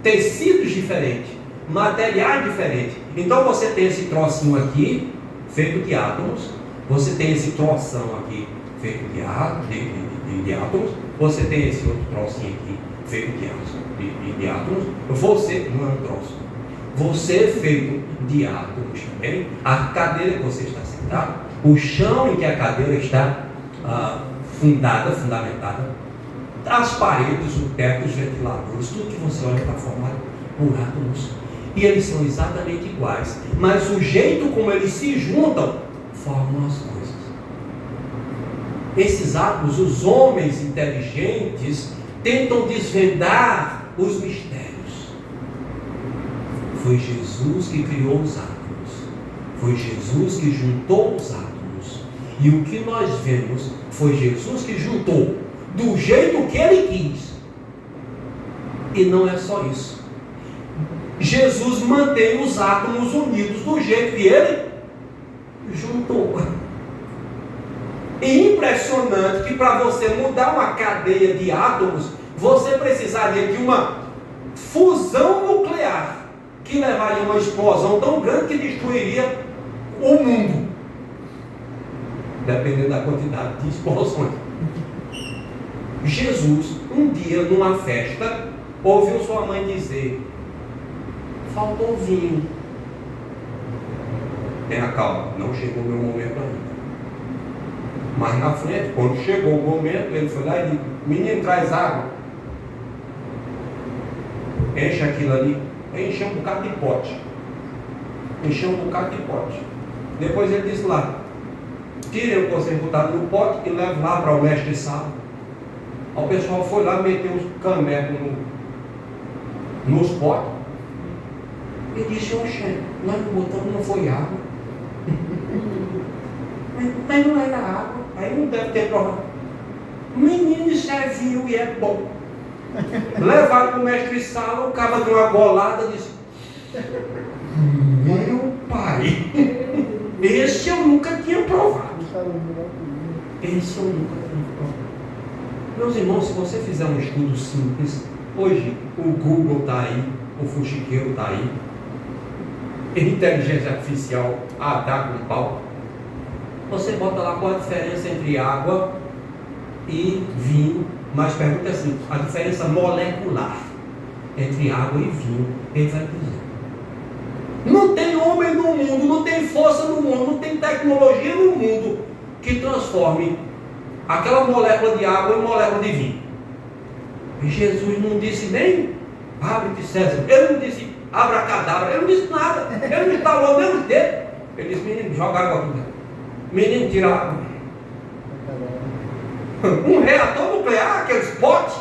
D: tecidos diferentes, materiais diferentes. Então você tem esse trocinho aqui feito de átomos, você tem esse troção aqui feito de átomos, você tem esse outro trocinho aqui feito de átomos, você não é um troço, você é feito de átomos também. A cadeira que você está sentado, o chão em que a cadeira está fundamentada, as paredes, o teto, os ventiladores, tudo que você olha está formado por átomos, e eles são exatamente iguais, mas o jeito como eles se juntam formam as coisas. Esses átomos, os homens inteligentes tentam desvendar os mistérios. Foi Jesus que criou os átomos, foi Jesus que juntou os átomos, e o que nós vemos foi Jesus que juntou do jeito que ele quis. E não é só isso, Jesus mantém os átomos unidos do jeito que ele juntou. E impressionante que para você mudar uma cadeia de átomos, você precisaria de uma fusão nuclear, que levaria a uma explosão tão grande que destruiria o mundo, dependendo da quantidade de explosões. Jesus, um dia numa festa, ouviu sua mãe dizer: faltou vinho. Tenha calma, não chegou o meu momento ainda. Mas na frente, quando chegou o momento, ele foi lá e disse: menino, traz água. Enche aquilo ali. Encheu um bocado de pote. Depois ele disse lá: tirem o que vocês botaram no pote e levem lá para o mestre sala. Aí o pessoal foi lá, meteu os canecos nos potes e disse: oxe, nós não botamos, não foi água. Mas não era água. Aí não deve ter provado. Menino, serviu e é bom. Levaram para o mestre sala, o cara deu uma golada e disse: meu pai, esse eu nunca tinha provado. Meus irmãos, se você fizer um estudo simples, hoje o Google está aí, o fuxiqueiro está aí, inteligência artificial, dá com pau. Você bota lá qual a diferença entre água e vinho Mas pergunta assim, a diferença molecular entre água e vinho, ele vai dizer. Não tem homem no mundo, não tem força no mundo, não tem tecnologia no mundo que transforme aquela molécula de água em molécula de vinho. E Jesus não disse nem abre-te César, ele não disse abracadabra, ele não disse nada, ele não estalou nem os dedos. Ele disse, menino, joga água aqui dentro. Menino, tira água. Um reator nuclear, aqueles potes.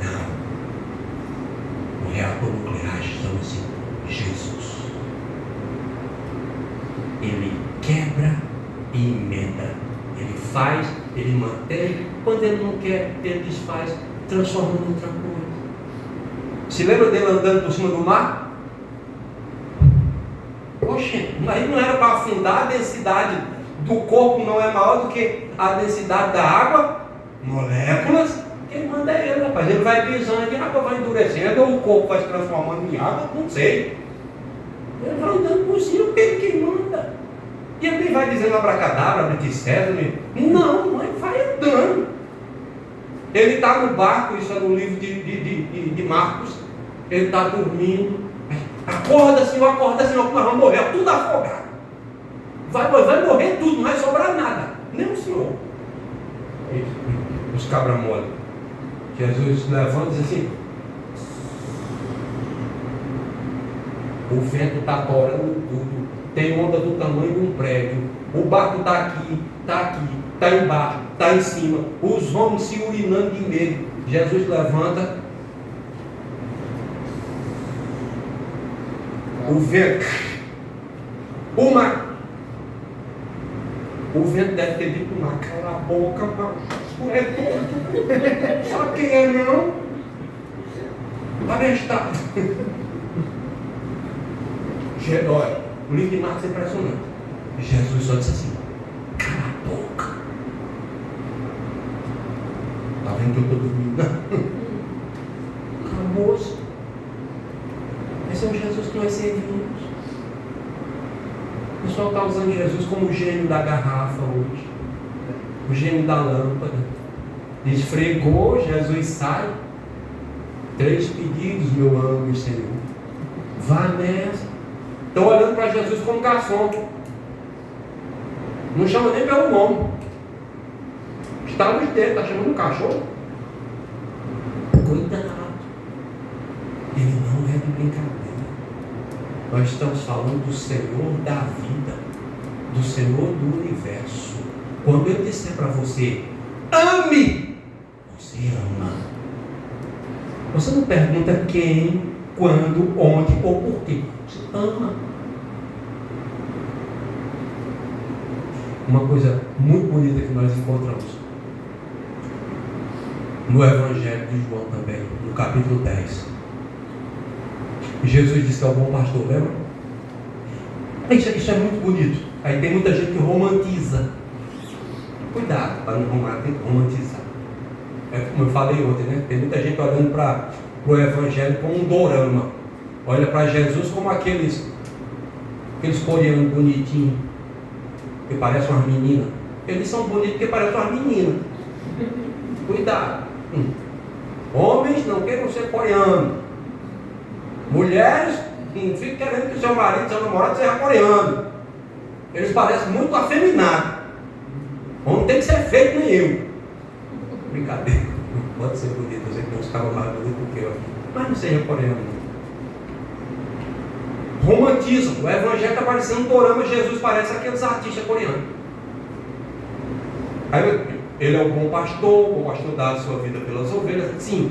D: Não. O reator nuclear chama-se Jesus. Ele quebra e emenda. Ele faz, ele mantém. Quando ele não quer, ele desfaz, transforma em outra coisa. Se lembra dele andando por cima do mar? Oxe, mas não era para afundar, a densidade do corpo não é maior do que a densidade da água, moléculas. Quem manda é ele, rapaz. Ele vai pisando e a água vai endurecendo, ou o corpo vai se transformando em água, não sei. Ele vai andando por cima, porque ele quem manda. E ele vai dizendo abracadabra, abre-te César. Não, mas vai andando. Ele está no barco, isso é no livro de Marcos. Ele está dormindo. Acorda, Senhor, que nós vamos morrer, tudo afogado. Vai morrer tudo, não vai sobrar nada. Nem o Senhor. Os cabra mole. Jesus levanta e diz assim: o vento está torando tudo, tem onda do tamanho de um prédio, o barco está aqui, está embaixo, está em cima, os homens se urinando de medo. Jesus levanta, o vento, o vento deve ter dito uma cala a boca, macho, é doido, sabe quem é não? Abestado. Olha, o livro de Marcos é impressionante. Jesus só disse assim: cala a boca. Está vendo que eu estou dormindo? Acabou-se. Esse é o Jesus que nós servimos. O pessoal está usando Jesus como o gênio da garrafa hoje, o gênio da lâmpada. Esfregou, Jesus sai. 3 pedidos, meu amo e Senhor. Vá nessa. Estão olhando para Jesus como garçom. Não chama nem pelo nome. Está nos dedos, está chamando um cachorro. Cuidado. Ele não é de brincadeira. Nós estamos falando do Senhor da vida, do Senhor do universo. Quando eu disser para você, ame, você ama. Você não pergunta quem, quando, onde ou por quê. Você ama. Uma coisa muito bonita que nós encontramos no Evangelho de João também, no capítulo 10. Jesus disse que é o bom pastor, lembra? Isso é muito bonito. Aí tem muita gente que romantiza. Cuidado para não romantizar. É como eu falei ontem, né? Tem muita gente olhando para o Evangelho como um dorama. Olha para Jesus como aqueles coreanos bonitinhos, que parecem umas meninas. Eles são bonitos porque parecem umas meninas. Cuidado. Homens não queiram ser coreanos. Mulheres não ficam querendo que o seu marido, seu namorado seja coreano. Eles parecem muito afeminados. Homem tem que ser feio nem eu. Brincadeira. Pode ser bonito, eu sei que não estava mais bonito do que eu aqui. Mas não seja coreano. Romantismo. O Evangelho está parecendo um dorama. Jesus parece aqueles artistas coreanos. Aí ele é o bom pastor dá a sua vida pelas ovelhas. Sim.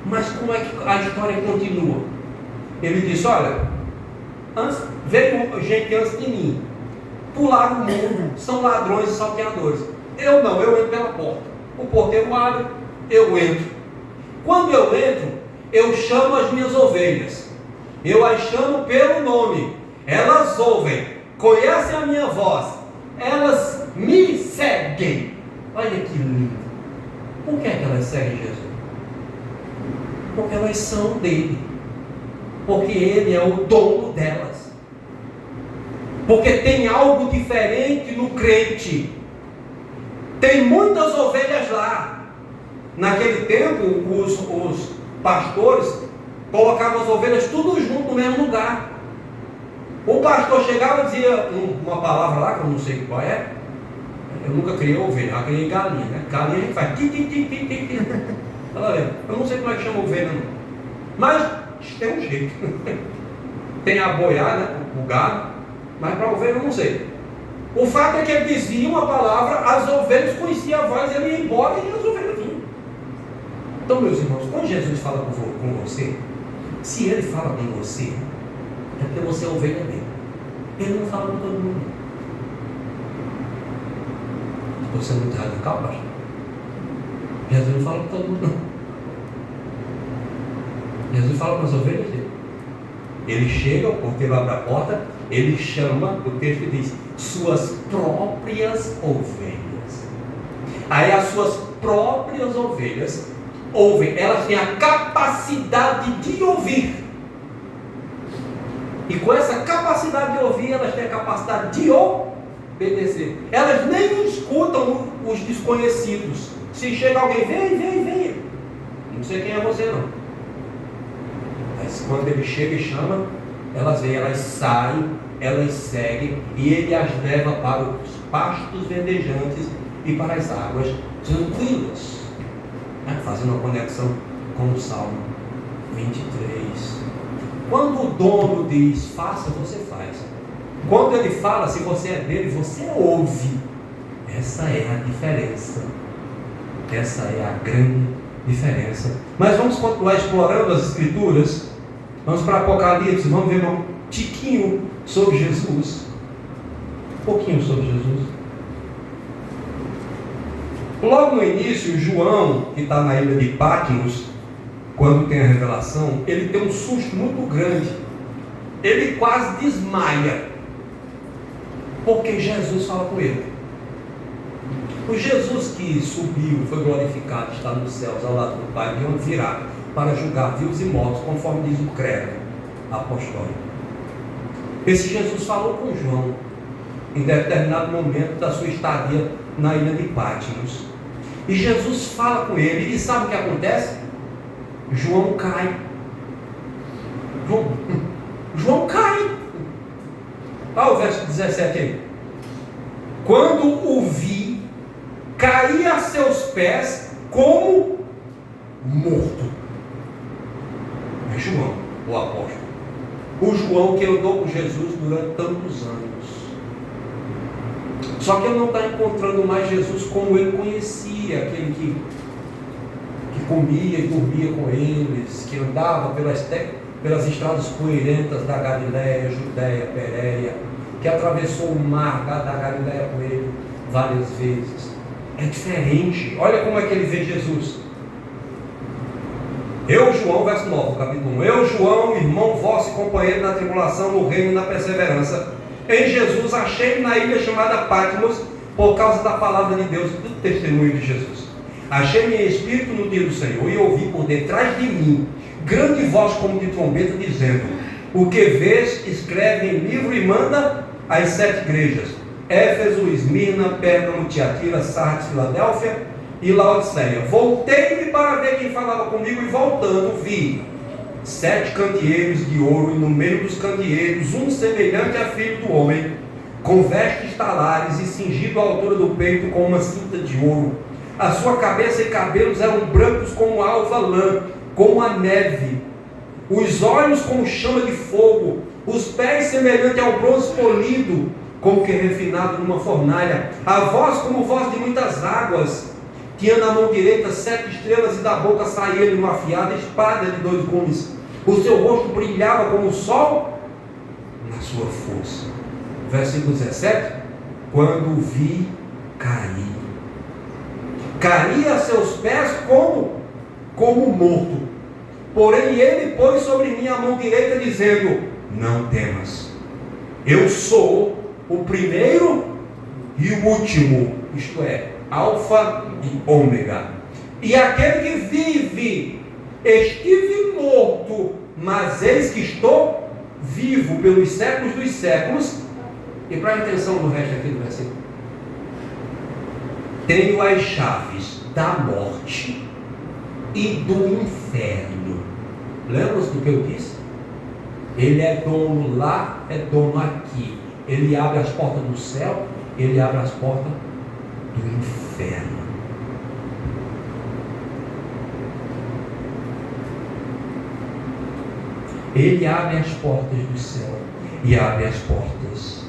D: Mas como é que a história continua? Ele disse: olha, veio gente antes de mim, pularam o muro, são ladrões e salteadores. Eu não, eu entro pela porta. O porteiro abre, eu entro. Quando eu entro, eu chamo as minhas ovelhas. Eu as chamo pelo nome. Elas ouvem, conhecem a minha voz. Elas me seguem. Olha que lindo. Por que é que elas seguem Jesus? Porque elas são dele. Porque ele é o dono delas. Porque tem algo diferente no crente. Tem muitas ovelhas lá, naquele tempo, os pastores colocavam as ovelhas tudo junto no mesmo lugar. O pastor chegava e dizia uma palavra lá, que eu não sei qual é. Eu nunca criei ovelha, eu criei galinha, né? Galinha a gente faz ti. Eu não sei como é que chama ovelha, não. Mas tem um jeito. Tem a boiar, né? O gado, mas para ovelha eu não sei. O fato é que ele dizia uma palavra, as ovelhas conheciam a voz, ele ia embora e as ovelhas vinham. Então, meus irmãos, quando Jesus fala com você, se ele fala com você, é porque você é ovelha dele. Ele não fala com todo mundo. Você é muito radical, pastor? Jesus não fala com todo mundo, não. Jesus fala com as ovelhas dele. Ele chega, o porteiro abre a porta, ele chama, o texto diz, suas próprias ovelhas. Aí as suas próprias ovelhas ouvem, elas têm a capacidade de ouvir. E com essa capacidade de ouvir, elas têm a capacidade de obedecer. Elas nem escutam os desconhecidos. Se chega alguém, vem. Não sei quem é você, não. Mas quando ele chega e chama, elas vêm, elas saem, elas seguem, e ele as leva para os pastos verdejantes e para as águas tranquilas. Fazendo uma conexão com o Salmo 23. Quando o dono diz, faça, você faz. Quando ele fala, se você é dele, você ouve. Essa é a diferença. Essa é a grande diferença. Mas vamos continuar explorando as Escrituras. Vamos para Apocalipse, vamos ver um tiquinho sobre Jesus. Um pouquinho sobre Jesus. Logo no início, João, que está na ilha de Patmos, quando tem a revelação, ele tem um susto muito grande. Ele quase desmaia, porque Jesus fala com ele. O Jesus que subiu, foi glorificado, está nos céus ao lado do Pai, de onde virá para julgar vivos e mortos, conforme diz o credo apostólico. Esse Jesus falou com João em determinado momento da sua estadia na ilha de Patmos. E Jesus fala com ele, e sabe o que acontece? João cai. João cai. Olha o verso 17 aí. Quando o vi, caí a seus pés como morto. É João, o apóstolo. O João que andou com Jesus durante tantos anos. Só que ele não está encontrando mais Jesus como ele conhecia, aquele que comia e dormia com eles, que andava pelas estradas poeirentas da Galiléia, Judéia, Pérea, que atravessou o mar da Galiléia com ele várias vezes. É diferente. Olha como é que ele vê Jesus. Eu, João, verso 9, capítulo 1. Eu, João, irmão vosso e companheiro na tribulação, no reino e na perseverança, em Jesus, achei na ilha chamada Patmos, por causa da palavra de Deus, do testemunho de Jesus. Achei-me em espírito no dia do Senhor, e ouvi por detrás de mim grande voz como de trombeta, dizendo: o que vês, escreve em livro e manda às 7 igrejas: Éfeso, Esmirna, Pérgamo, Tiatira, Sardes, Filadélfia e Laodiceia. Voltei-me para ver quem falava comigo, e voltando vi 7 candeeiros de ouro, e no meio dos candeeiros um semelhante a filho do homem, com vestes talares e cingido à altura do peito com uma cinta de ouro. A sua cabeça e cabelos eram brancos como alva lã, como a neve, os olhos como chama de fogo, os pés semelhante ao bronze polido, como que refinado numa fornalha, a voz como voz de muitas águas. Tinha na mão direita 7 estrelas, e da boca saía-lhe uma afiada espada de 2 gumes. O seu rosto brilhava como o sol na sua força. Versículo 17. Quando o vi, caí a seus pés como morto. Porém ele pôs sobre mim a mão direita, dizendo: não temas, eu sou o primeiro e o último, isto é, Alfa e Ômega, e aquele que vive. Estive morto, mas eis que estou vivo pelos séculos dos séculos. E preste atenção no resto aqui do versículo. Tenho as chaves da morte e do inferno. Lembra-se do que eu disse? Ele é dono lá, é dono aqui. Ele abre as portas do céu, ele abre as portas do inferno. Ele abre as portas do céu e abre as portas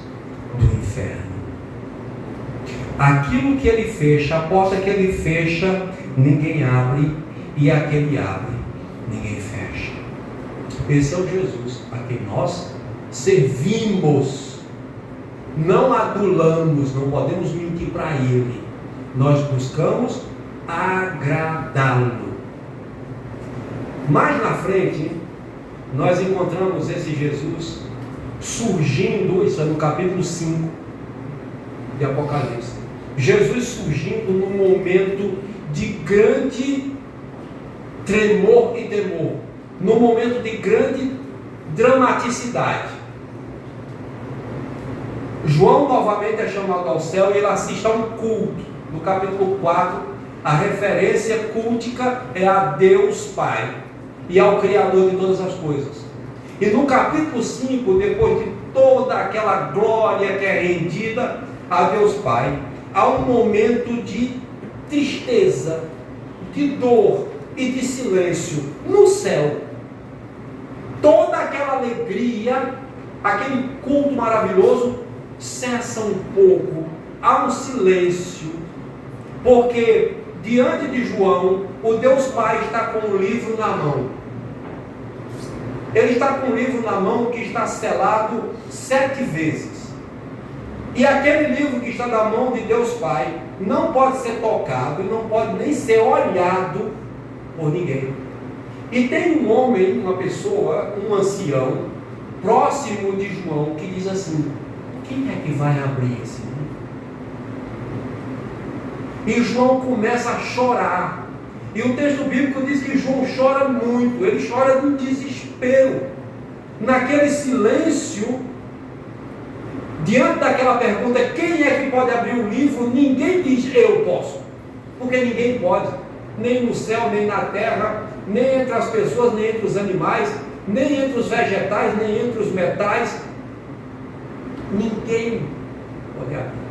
D: do inferno. Aquilo que ele fecha, a porta que ele fecha, ninguém abre, e a que ele abre, ninguém fecha. Esse é o Jesus a quem nós servimos. Não adulamos, não podemos mentir para ele. Nós buscamos agradá-lo. Mais na frente, nós encontramos esse Jesus surgindo, isso é no capítulo 5 de Apocalipse. Jesus surgindo num momento de grande tremor e temor, num momento de grande dramaticidade. João novamente é chamado ao céu e ele assiste a um culto. No capítulo 4, a referência cultica é a Deus Pai e ao Criador de todas as coisas. E no capítulo 5, depois de toda aquela glória que é rendida a Deus Pai, há um momento de tristeza, de dor e de silêncio no céu. Toda aquela alegria, aquele culto maravilhoso, cessa um pouco, há um silêncio, porque diante de João, o Deus Pai está com um livro na mão. Ele está com um livro na mão que está selado 7 vezes. E aquele livro que está na mão de Deus Pai não pode ser tocado e não pode nem ser olhado por ninguém. E tem um homem, uma pessoa, um ancião, próximo de João, que diz assim: quem é que vai abrir esse livro? E João começa a chorar. E o texto bíblico diz que João chora muito. Ele chora de desespero. Naquele silêncio, diante daquela pergunta, quem é que pode abrir o livro? Ninguém diz, eu posso. Porque ninguém pode. Nem no céu, nem na terra, nem entre as pessoas, nem entre os animais, nem entre os vegetais, nem entre os metais. Ninguém pode abrir.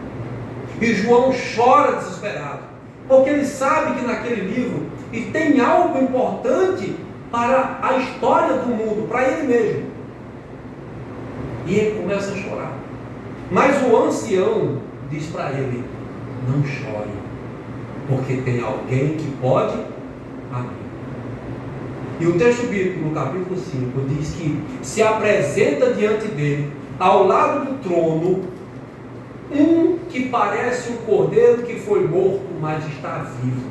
D: E João chora desesperado, porque ele sabe que naquele livro e tem algo importante para a história do mundo, para ele mesmo. E ele começa a chorar. Mas o ancião diz para ele: não chore, porque tem alguém que pode abrir. E o texto bíblico no capítulo 5 diz que se apresenta diante dele, ao lado do trono, um que parece um cordeiro que foi morto, mas está vivo.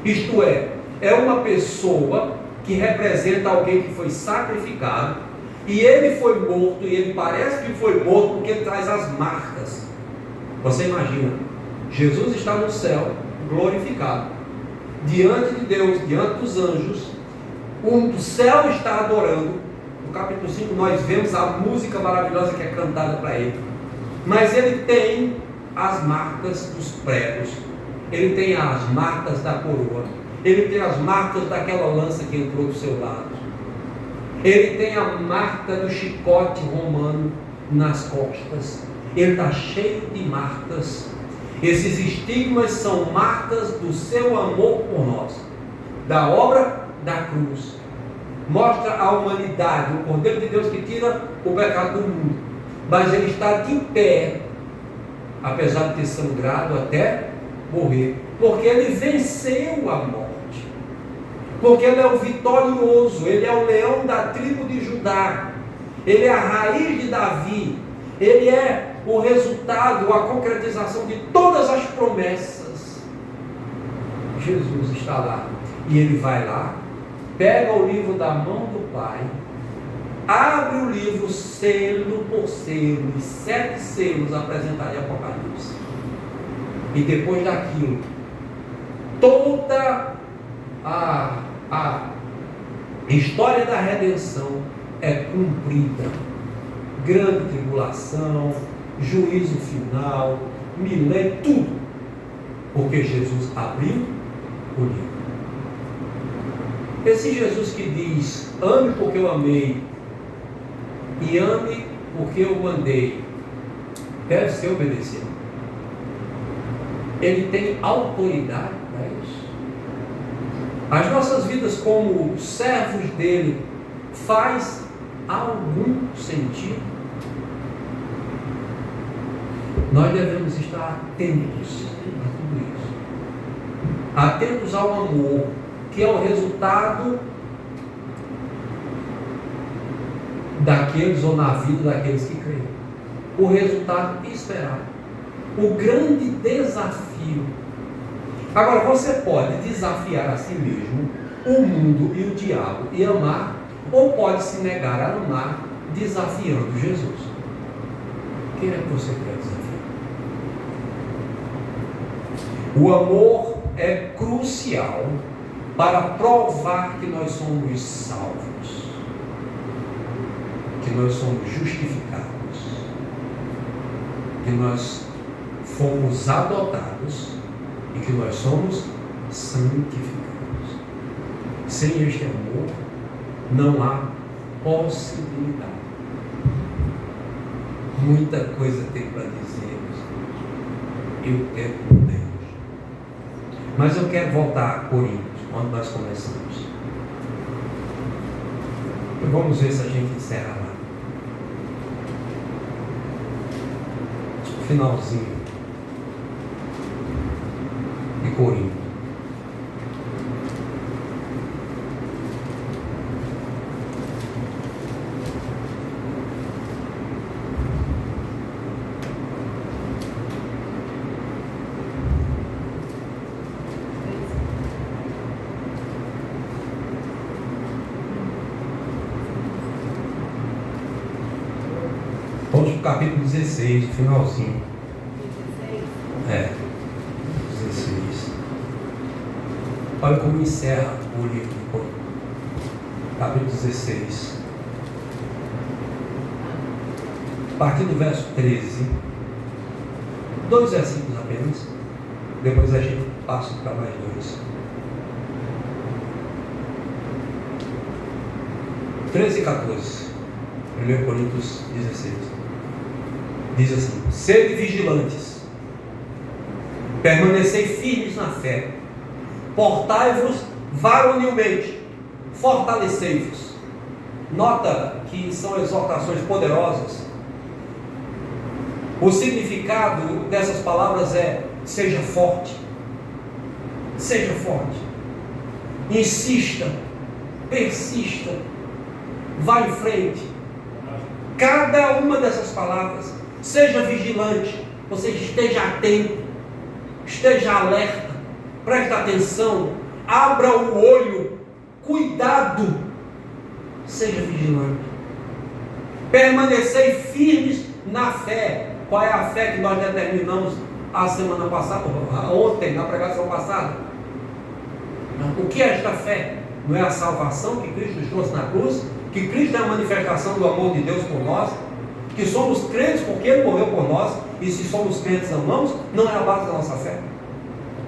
D: Isto é uma pessoa que representa alguém que foi sacrificado, e ele foi morto, e ele parece que foi morto porque ele traz as marcas. Você imagina, Jesus está no céu, glorificado, diante de Deus, diante dos anjos, o céu está adorando. No capítulo 5 nós vemos a música maravilhosa que é cantada para ele. Mas ele tem as marcas dos pregos, ele tem as marcas da coroa, ele tem as marcas daquela lança que entrou do seu lado, ele tem a marca do chicote romano nas costas, ele está cheio de marcas. Esses estigmas são marcas do seu amor por nós, da obra da cruz. Mostra a humanidade, o Cordeiro de Deus que tira o pecado do mundo. Mas ele está de pé, apesar de ter sangrado até morrer, porque ele venceu a morte, porque ele é o vitorioso, ele é o leão da tribo de Judá, ele é a raiz de Davi, ele é o resultado, a concretização de todas as promessas. Jesus está lá, e ele vai lá, pega o livro da mão do Pai, abre o livro selo por selo, e 7 selos apresentados em Apocalipse. E depois daquilo, toda a história da redenção é cumprida. Grande tribulação, juízo final, milênio, tudo. Porque Jesus abriu o livro. Esse Jesus que diz, ame porque eu amei e ame porque eu mandei, deve ser obedecido. Ele tem autoridade para isso. As nossas vidas como servos dele faz algum sentido? Nós devemos estar atentos a tudo isso. Atentos ao amor, que é o resultado daqueles, ou na vida daqueles que creem. O resultado esperado. O grande desafio. Agora, você pode desafiar a si mesmo, o mundo e o diabo e amar, ou pode se negar a amar, desafiando Jesus. Quem é que você quer desafiar? O amor é crucial para provar que nós somos salvos, que nós somos justificados, que nós fomos adotados e que nós somos santificados. Sem este amor não há possibilidade. Muita coisa tem para dizer e o tempo não tem. Mas eu quero voltar a Coríntios, onde nós começamos. Vamos ver se a gente encerra lá. Finalzinho de Corinto. Vamos para o capítulo 16, o finalzinho. 16. Olha como encerra o livro de Coríntios. Capítulo 16. A partir do verso 13. 2 versículos apenas. Depois a gente passa para mais 2. 13 e 14. 1 Coríntios 16. Diz assim: sede vigilantes, permanecei firmes na fé, portai-vos varonilmente, fortalecei-vos. Nota que são exortações poderosas. O significado dessas palavras é: seja forte, seja forte, insista, persista, vá em frente. Cada uma dessas palavras, seja vigilante, você esteja atento, esteja alerta, preste atenção, abra o olho, cuidado, seja vigilante. Permanecei firmes na fé. Qual é a fé que nós determinamos a semana passada, ontem, na pregação passada? O que é esta fé? Não é a salvação que Cristo nos trouxe na cruz? Que Cristo é a manifestação do amor de Deus por nós? Que somos crentes porque Ele morreu por nós? E se somos crentes amamos? Não é a base da nossa fé.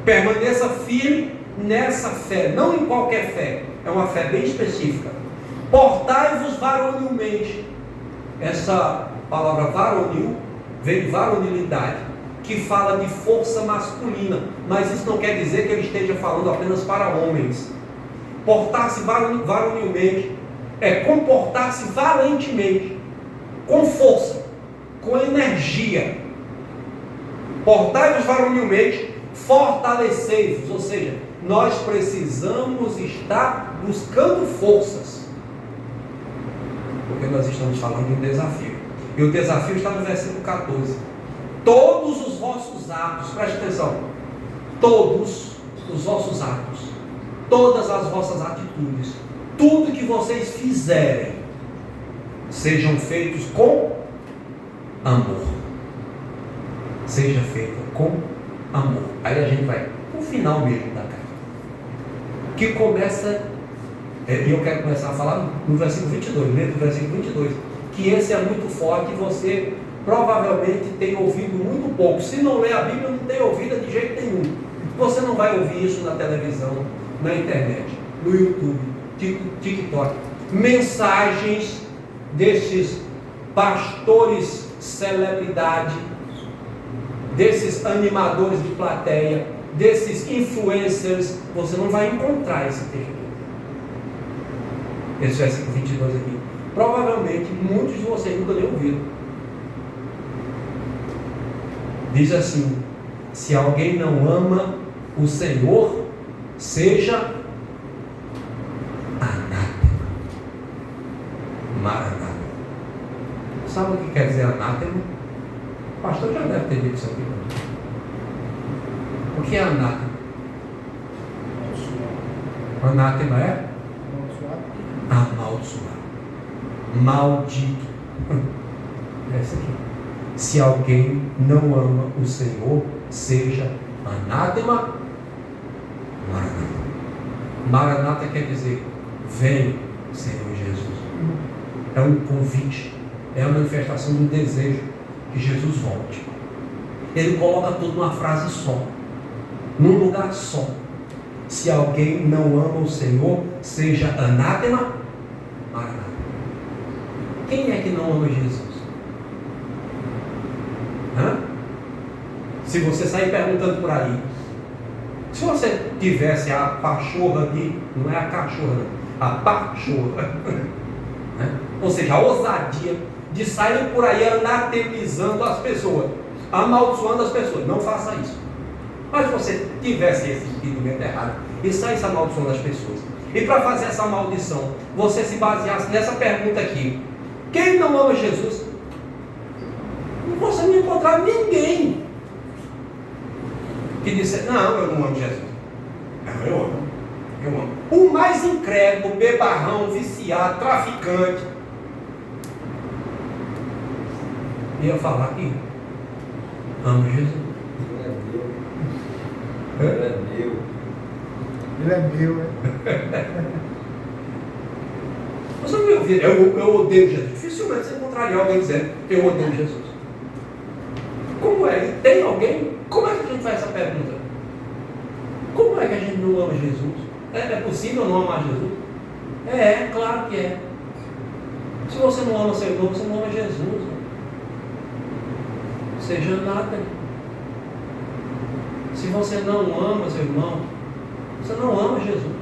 D: Permaneça firme nessa fé, não em qualquer fé, é uma fé bem específica. Portai-vos varonilmente. Essa palavra varonil vem de varonilidade, que fala de força masculina, mas isso não quer dizer que ele esteja falando apenas para homens. Portar-se varonilmente é comportar-se valentemente, com força, com energia. Portai-vos varonilmente, fortalecei-vos, ou seja, nós precisamos estar buscando forças, porque nós estamos falando de um desafio, e o desafio está no versículo 14. Todos os vossos atos, preste atenção, todos os vossos atos, todas as vossas atitudes, tudo que vocês fizerem, sejam feitos com amor. Seja feito com amor. Aí a gente vai no final mesmo da carta, que começa, e eu quero começar a falar no versículo 22, lendo o versículo 22, que esse é muito forte e você provavelmente tem ouvido muito pouco. Se não lê a Bíblia, não tem ouvido de jeito nenhum. Você não vai ouvir isso na televisão, na internet, no YouTube, TikTok, mensagens desses pastores celebridade, desses animadores de plateia, desses influencers. Você não vai encontrar esse texto aqui. Esse versículo 22 aqui. Provavelmente muitos de vocês nunca nem ouviram. Diz assim: se alguém não ama o Senhor, seja anátema. Maranata. Sabe o que quer dizer anátema? O pastor já deve ter dito isso aqui. O que é anátema? Anátema é? Amaldiçoado. Maldito. É essa aqui. Se alguém não ama o Senhor, seja anátema. Maranata. Maranata quer dizer: vem, Senhor Jesus. É um convite, é a manifestação do desejo que Jesus volte. Ele coloca tudo numa frase só, num lugar só. Se alguém não ama o Senhor, seja anátema. Maranata. Quem é que não ama Jesus? Se você sair perguntando por aí, se você tivesse a pachorra aqui, não é a cachorra, não, a pachorra, ou seja, a ousadia de sair por aí anatemizando as pessoas, amaldiçoando as pessoas, não faça isso. Mas se você tivesse esse entendimento errado e saísse amaldiçoando as pessoas, e para fazer essa maldição, você se baseasse nessa pergunta aqui: quem não ama Jesus? Você não encontrar ninguém que disse: não, eu não amo Jesus. Não, eu amo. O mais incrédulo, bebarrão, viciado, traficante, ia falar que ama Jesus.
A: Ele é meu.
E: Ele é meu,
D: Você não me ouvir, eu odeio Jesus. Dificilmente você encontraria alguém dizendo: eu odeio Jesus. Como é? E tem alguém? Como é que a gente faz essa pergunta? Como é que a gente não ama Jesus? É possível não amar Jesus? É, claro que é. Se você não ama seu irmão, você não ama Jesus. Seja nada. Se você não ama seu irmão, você não ama Jesus.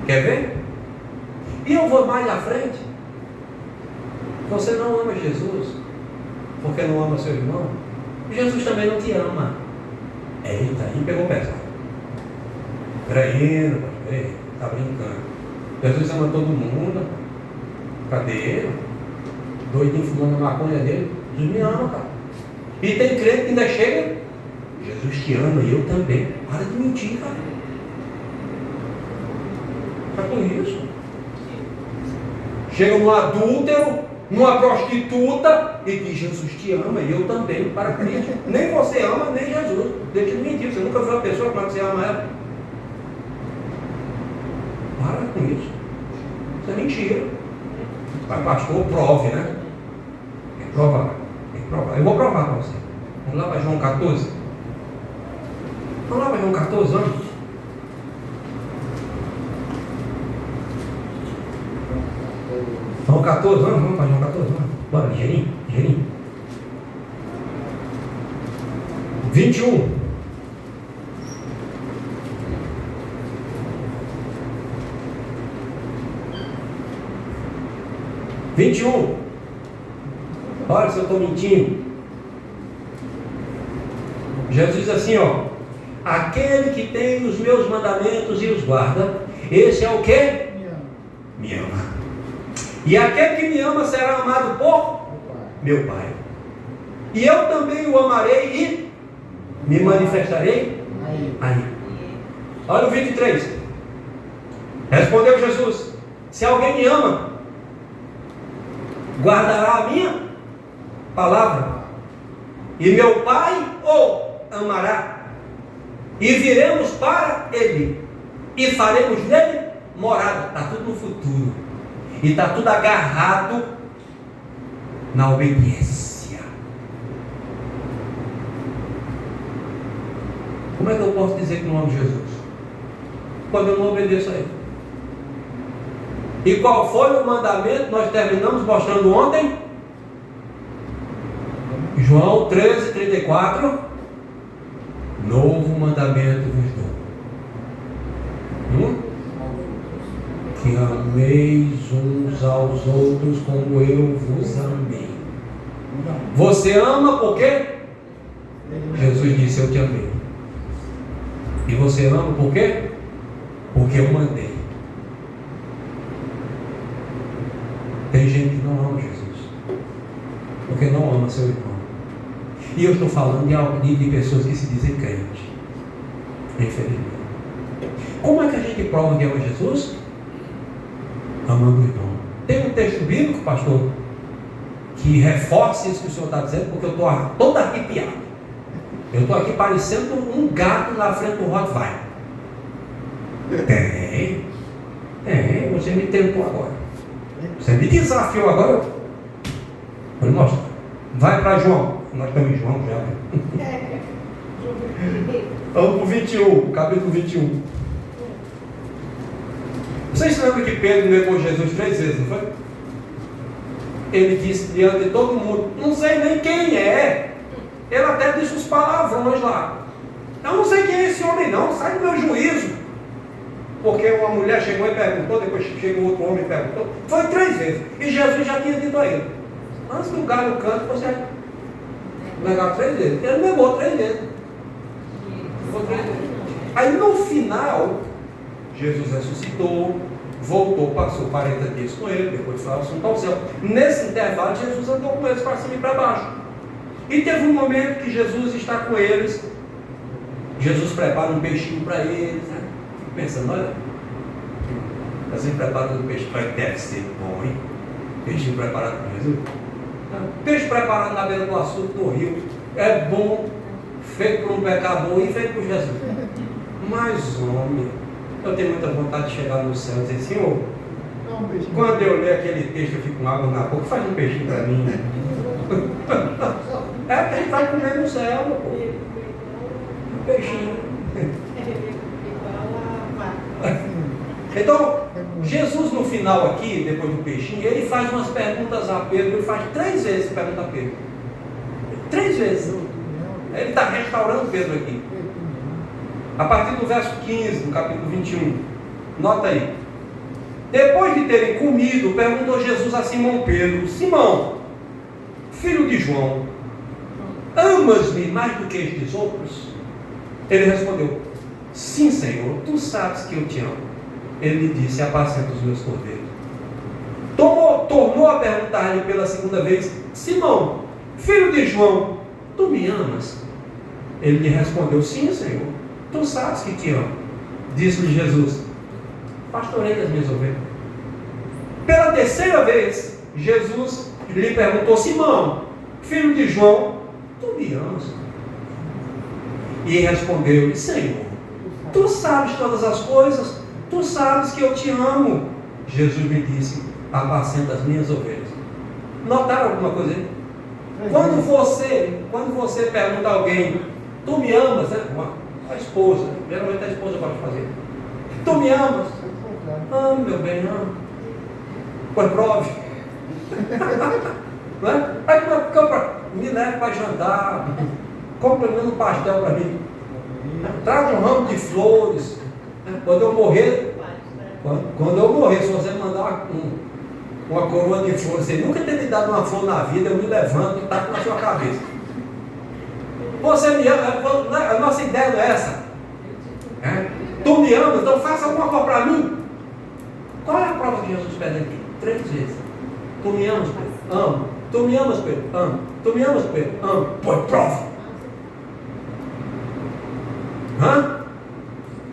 D: Quer ver? E eu vou mais à frente. Você não ama Jesus porque não ama seu irmão, Jesus também não te ama. Eita, aí pegou pesado. Peraí, tá brincando. Jesus ama todo mundo. Cadê ele? Doidinho fumando a maconha dele. Jesus me ama, cara. E tem crente que ainda chega: Jesus te ama e eu também. Para de mentir, cara. Tá com isso. Chega num adúltero, numa prostituta e diz: Jesus te ama e eu também. Para com isso. Nem você ama, nem Jesus. Deixa de mentir. Você nunca viu uma pessoa como é que você ama ela? Para com isso. Isso é mentira. Mas pastor, prove, né? Tem que provar. Tem que provar. Eu vou provar para você. Vamos lá para João 14. Vamos lá para João 14, vamos. João 14, vamos para João 14, vamos. Bora, ligeirinho. 21. Olha se eu estou mentindo. Jesus diz assim, ó: aquele que tem os meus mandamentos e os guarda, esse é o que? Me ama. E aquele que me ama será amado por meu Pai. E eu também o amarei e me manifestarei aí. Olha o 23. Respondeu Jesus: se alguém me ama, guardará a minha palavra, e meu Pai o amará, e viremos para ele, e faremos nele morada. Está tudo no futuro, e está tudo agarrado na obediência. Como é que eu posso dizer que não amo Jesus? quando eu não obedeço a Ele. E qual foi o mandamento? Nós terminamos mostrando ontem. João 13:34. Novo mandamento vos dou. Que ameis uns aos outros como eu vos amei. Você ama por quê? Jesus disse: eu te amei. E você ama por quê? Porque eu mandei. Tem gente que não ama Jesus, porque não ama seu irmão. E eu estou falando de pessoas que se dizem crentes, infelizmente. Como é que a gente prova que ama Jesus? Amando o irmão. Tem um texto bíblico, pastor, que reforça isso que o senhor está dizendo, porque eu estou todo arrepiado. Eu estou aqui parecendo um gato na frente do Rottweiler. Tem, você me tentou agora. Você me desafiou agora. Vou lhe mostrar. Vai para João. Nós estamos em João já. Vamos para o 21, capítulo 21. Vocês se lembram que Pedro negou Jesus 3 vezes, não foi? Ele disse diante de todo mundo: não sei nem quem é. Ele até disse os palavrões lá. Eu não sei quem é esse homem não, sai do meu juízo. Porque uma mulher chegou e perguntou, depois chegou outro homem e perguntou. Foi 3 vezes. E Jesus já tinha dito a ele: antes do galho canto, você negar 3 vezes. Ele negou 3 vezes. Aí no final, Jesus ressuscitou, voltou, passou 40 dias com ele, depois foi assunto ao céu. Nesse intervalo, Jesus andou com eles para cima e para baixo. E teve um momento que Jesus está com eles. Jesus prepara um peixinho para eles, né? Fico pensando, olha, assim preparando um peixe para ele, deve ser bom, hein? Peixinho preparado por Jesus. Peixe preparado na beira do açude do rio, é bom, feito por um pecador e feito por Jesus. Mas, homem, eu tenho muita vontade de chegar no céu e dizer: Senhor, quando eu ler aquele texto eu fico com água na boca, faz um peixinho para mim. É que a gente vai comer no céu, pô. Um peixinho. Então, Jesus no final aqui, depois do peixinho, ele faz umas perguntas a Pedro. Ele faz 3 vezes pergunta a Pedro. 3 vezes. Ele está restaurando Pedro aqui. A partir do verso 15, do capítulo 21. Nota aí. Depois de terem comido, perguntou Jesus a Simão Pedro: Simão, filho de João, amas-me mais do que estes outros? Ele respondeu: sim, Senhor, tu sabes que eu te amo. Ele lhe disse: apacenta os meus cordeiros. Tornou a perguntar-lhe pela segunda vez: Simão, filho de João, tu me amas? Ele lhe respondeu: sim, Senhor, tu sabes que te amo. Disse-lhe Jesus: pastorei as minhas ovelhas. Pela 3ª vez, Jesus lhe perguntou: Simão, filho de João, tu me amas? E respondeu-lhe: Senhor, tu sabes todas as coisas, tu sabes que eu te amo. Jesus lhe disse: apacenta as minhas ovelhas. Notaram alguma coisa aí? Quando você pergunta a alguém: tu me amas? Né? A esposa, geralmente a esposa pode fazer: tu me amas? Amo, meu bem, amo. Pois prove. Não é? Aí me leve para jantar, compra pelo menos um pastel para mim, traga um ramo de flores. Quando eu morrer, se você mandar uma coroa de flores, você nunca ter me dado uma flor na vida, eu me levanto e taco na sua cabeça. Você me ama, a nossa ideia não é essa. Tu me amas, então faça alguma coisa para mim. Qual é a prova que Jesus pede aqui? 3 vezes. Tu me amas, Pedro? Amo. Tu me amas, Pedro? Amo. Tu me amas, Pedro? Amo. Pois prova.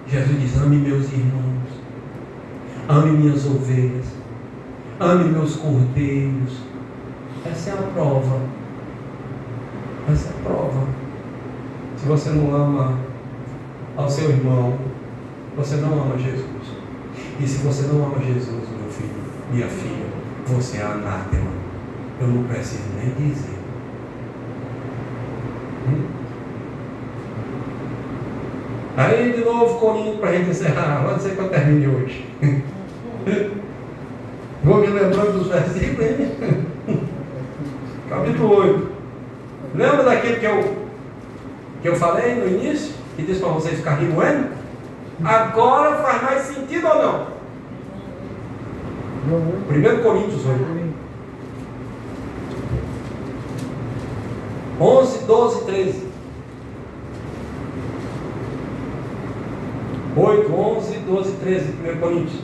D: Jesus diz: ame meus irmãos, ame minhas ovelhas, ame meus cordeiros. Essa é a prova. Essa é a prova. Se você não ama ao seu irmão, você não ama Jesus. E se você não ama Jesus, meu filho, minha filha, você é anátema. Eu não preciso nem dizer. Aí de novo Coríntios para a gente encerrar. Pode ser que eu termine hoje. Vou me lembrando dos versículos, hein? Capítulo 8. Lembra daquilo que eu falei no início? Que disse para vocês ficar remoendo? Agora faz mais sentido ou não? 1 Coríntios 8. 11, 12, 13. 8, 11, 12, 13, 1 Coríntios.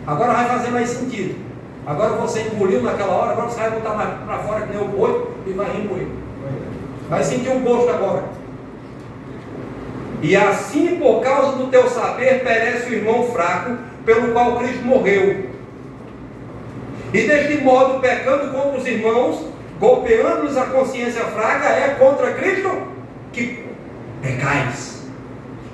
D: Agora vai fazer mais sentido. Agora você engoliu naquela hora, agora você vai botar para fora que nem o boi e vai remoer. Vai sentir um gosto agora. E assim, por causa do teu saber, perece o irmão fraco, pelo qual Cristo morreu. E deste modo, pecando contra os irmãos, golpeando-lhes a consciência fraca, é contra Cristo que pecais.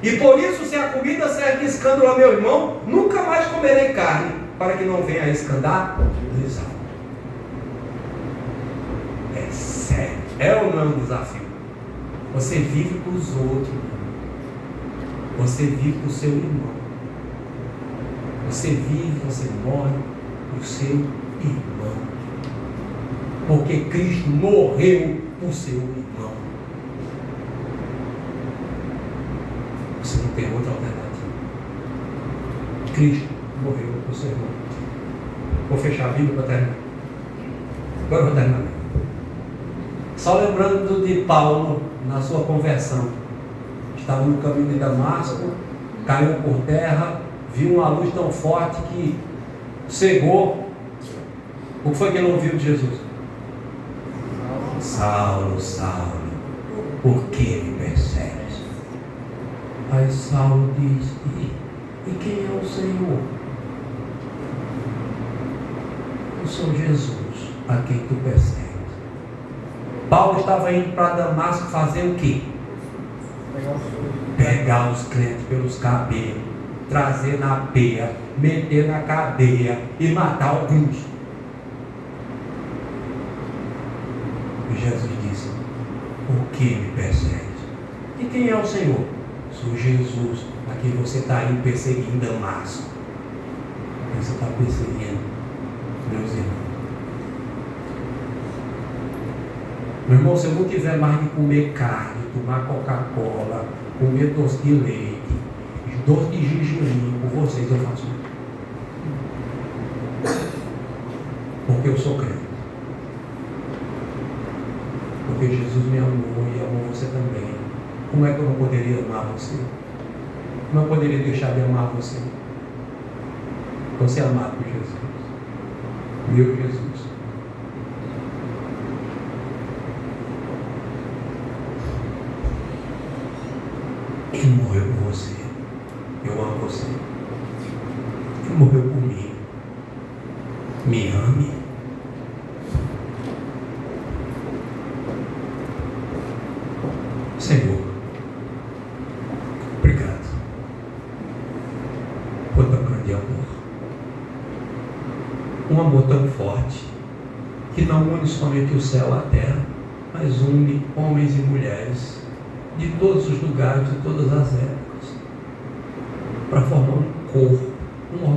D: E por isso, se a comida serve de escândalo a meu irmão, nunca mais comerei carne, para que não venha a escandalizar. É sério. É ou não um desafio? Você vive para os outros. Você vive para o seu irmão. Você vive, você morre para o seu irmão. Porque Cristo morreu por seu irmão. Você não tem outra alternativa. Cristo morreu por seu irmão. Vou fechar a Bíblia para terminar. Agora eu vou terminar. Só lembrando de Paulo na sua conversão. Estava no caminho de Damasco, caiu por terra, viu uma luz tão forte que cegou. O que foi que ele ouviu de Jesus? Saulo, Saulo, por que me persegues? Aí Saulo diz: e quem é o Senhor? Eu sou Jesus, a quem tu persegues. Paulo estava indo para Damasco fazer o quê? Pegar os crentes pelos cabelos, trazer na peia, meter na cadeia e matar alguns. E Jesus disse: por que me persegues? E quem é o Senhor? Sou Jesus, a quem você está indo perseguir em Damasco. Você está perseguindo meus irmãos. Meu irmão, se eu não tiver mais de comer carne, tomar Coca-Cola, comer doce de leite, doce de gengibre, por vocês eu faço isso. Porque eu sou crente. Porque Jesus me amou e amou você também. Como é que eu não poderia amar você? Não poderia deixar de amar você. Você é amado por Jesus. Meu Jesus. Ele morreu por você. Eu amo você. Ele morreu por mim. Me ame. Senhor, obrigado por tão grande amor. Um amor tão forte que não une somente o céu e a terra, mas une homens e mulheres de todos os lugares, de todas as épocas, para formar um corpo, um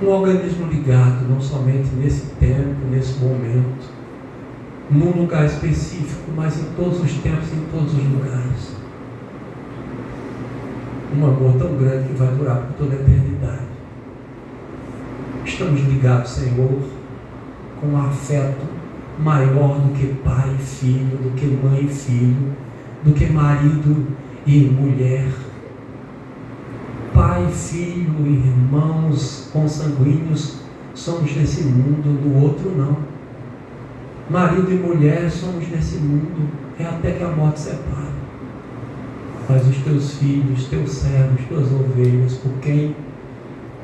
D: organismo ligado não somente nesse tempo, nesse momento, num lugar específico, mas em todos os tempos, em todos os lugares. Um amor tão grande que vai durar por toda a eternidade. Estamos ligados, Senhor, com um afeto maior do que pai e filho, do que mãe e filho, do que marido e mulher. Pai, filho, irmãos consanguíneos somos nesse mundo, do outro não. Marido e mulher somos nesse mundo, é até que a morte separe. Mas os teus filhos, teus servos, tuas ovelhas, por quem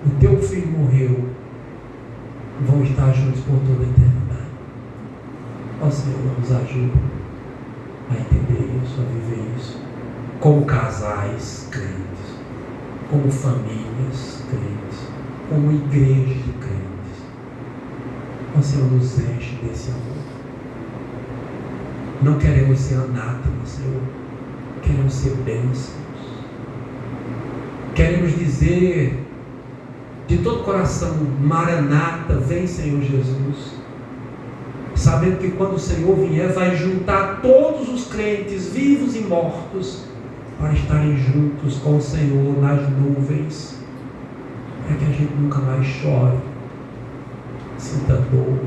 D: o teu filho morreu, vão estar juntos por toda a eternidade. Ó Senhor, nos ajude a entender isso, a viver isso, como casais crentes, como famílias crentes, como igreja de crentes. Ó Senhor, nos enche desse amor. Não queremos ser anátema, Senhor. Queremos ser bênçãos. Queremos dizer de todo coração: Maranata, vem Senhor Jesus. Sabendo que quando o Senhor vier, vai juntar todos os crentes, vivos e mortos, para estarem juntos com o Senhor nas nuvens, para que a gente nunca mais chore, sinta dor,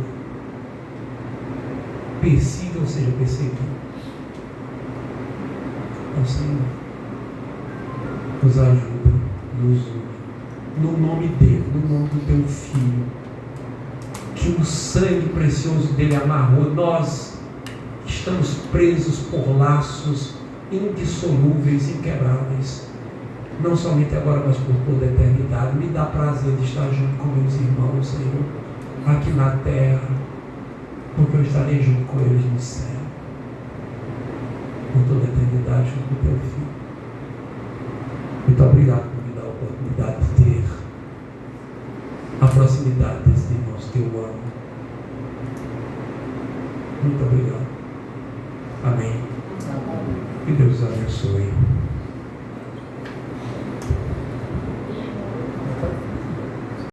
D: persiga ou seja perseguido. Ó Senhor, nos ajuda, nos une, no nome dele, no nome do teu Filho, que o sangue precioso dele amarrou. Nós estamos presos por laços indissolúveis, inquebráveis, não somente agora, mas por toda a eternidade. Me dá prazer de estar junto com meus irmãos, Senhor, aqui na terra, porque eu estarei junto com eles no céu, por toda a eternidade, junto com o teu Filho. Muito obrigado por me dar a oportunidade de ter a proximidade desses irmãos que eu amo. Muito obrigado. Amém. Que Deus os abençoe.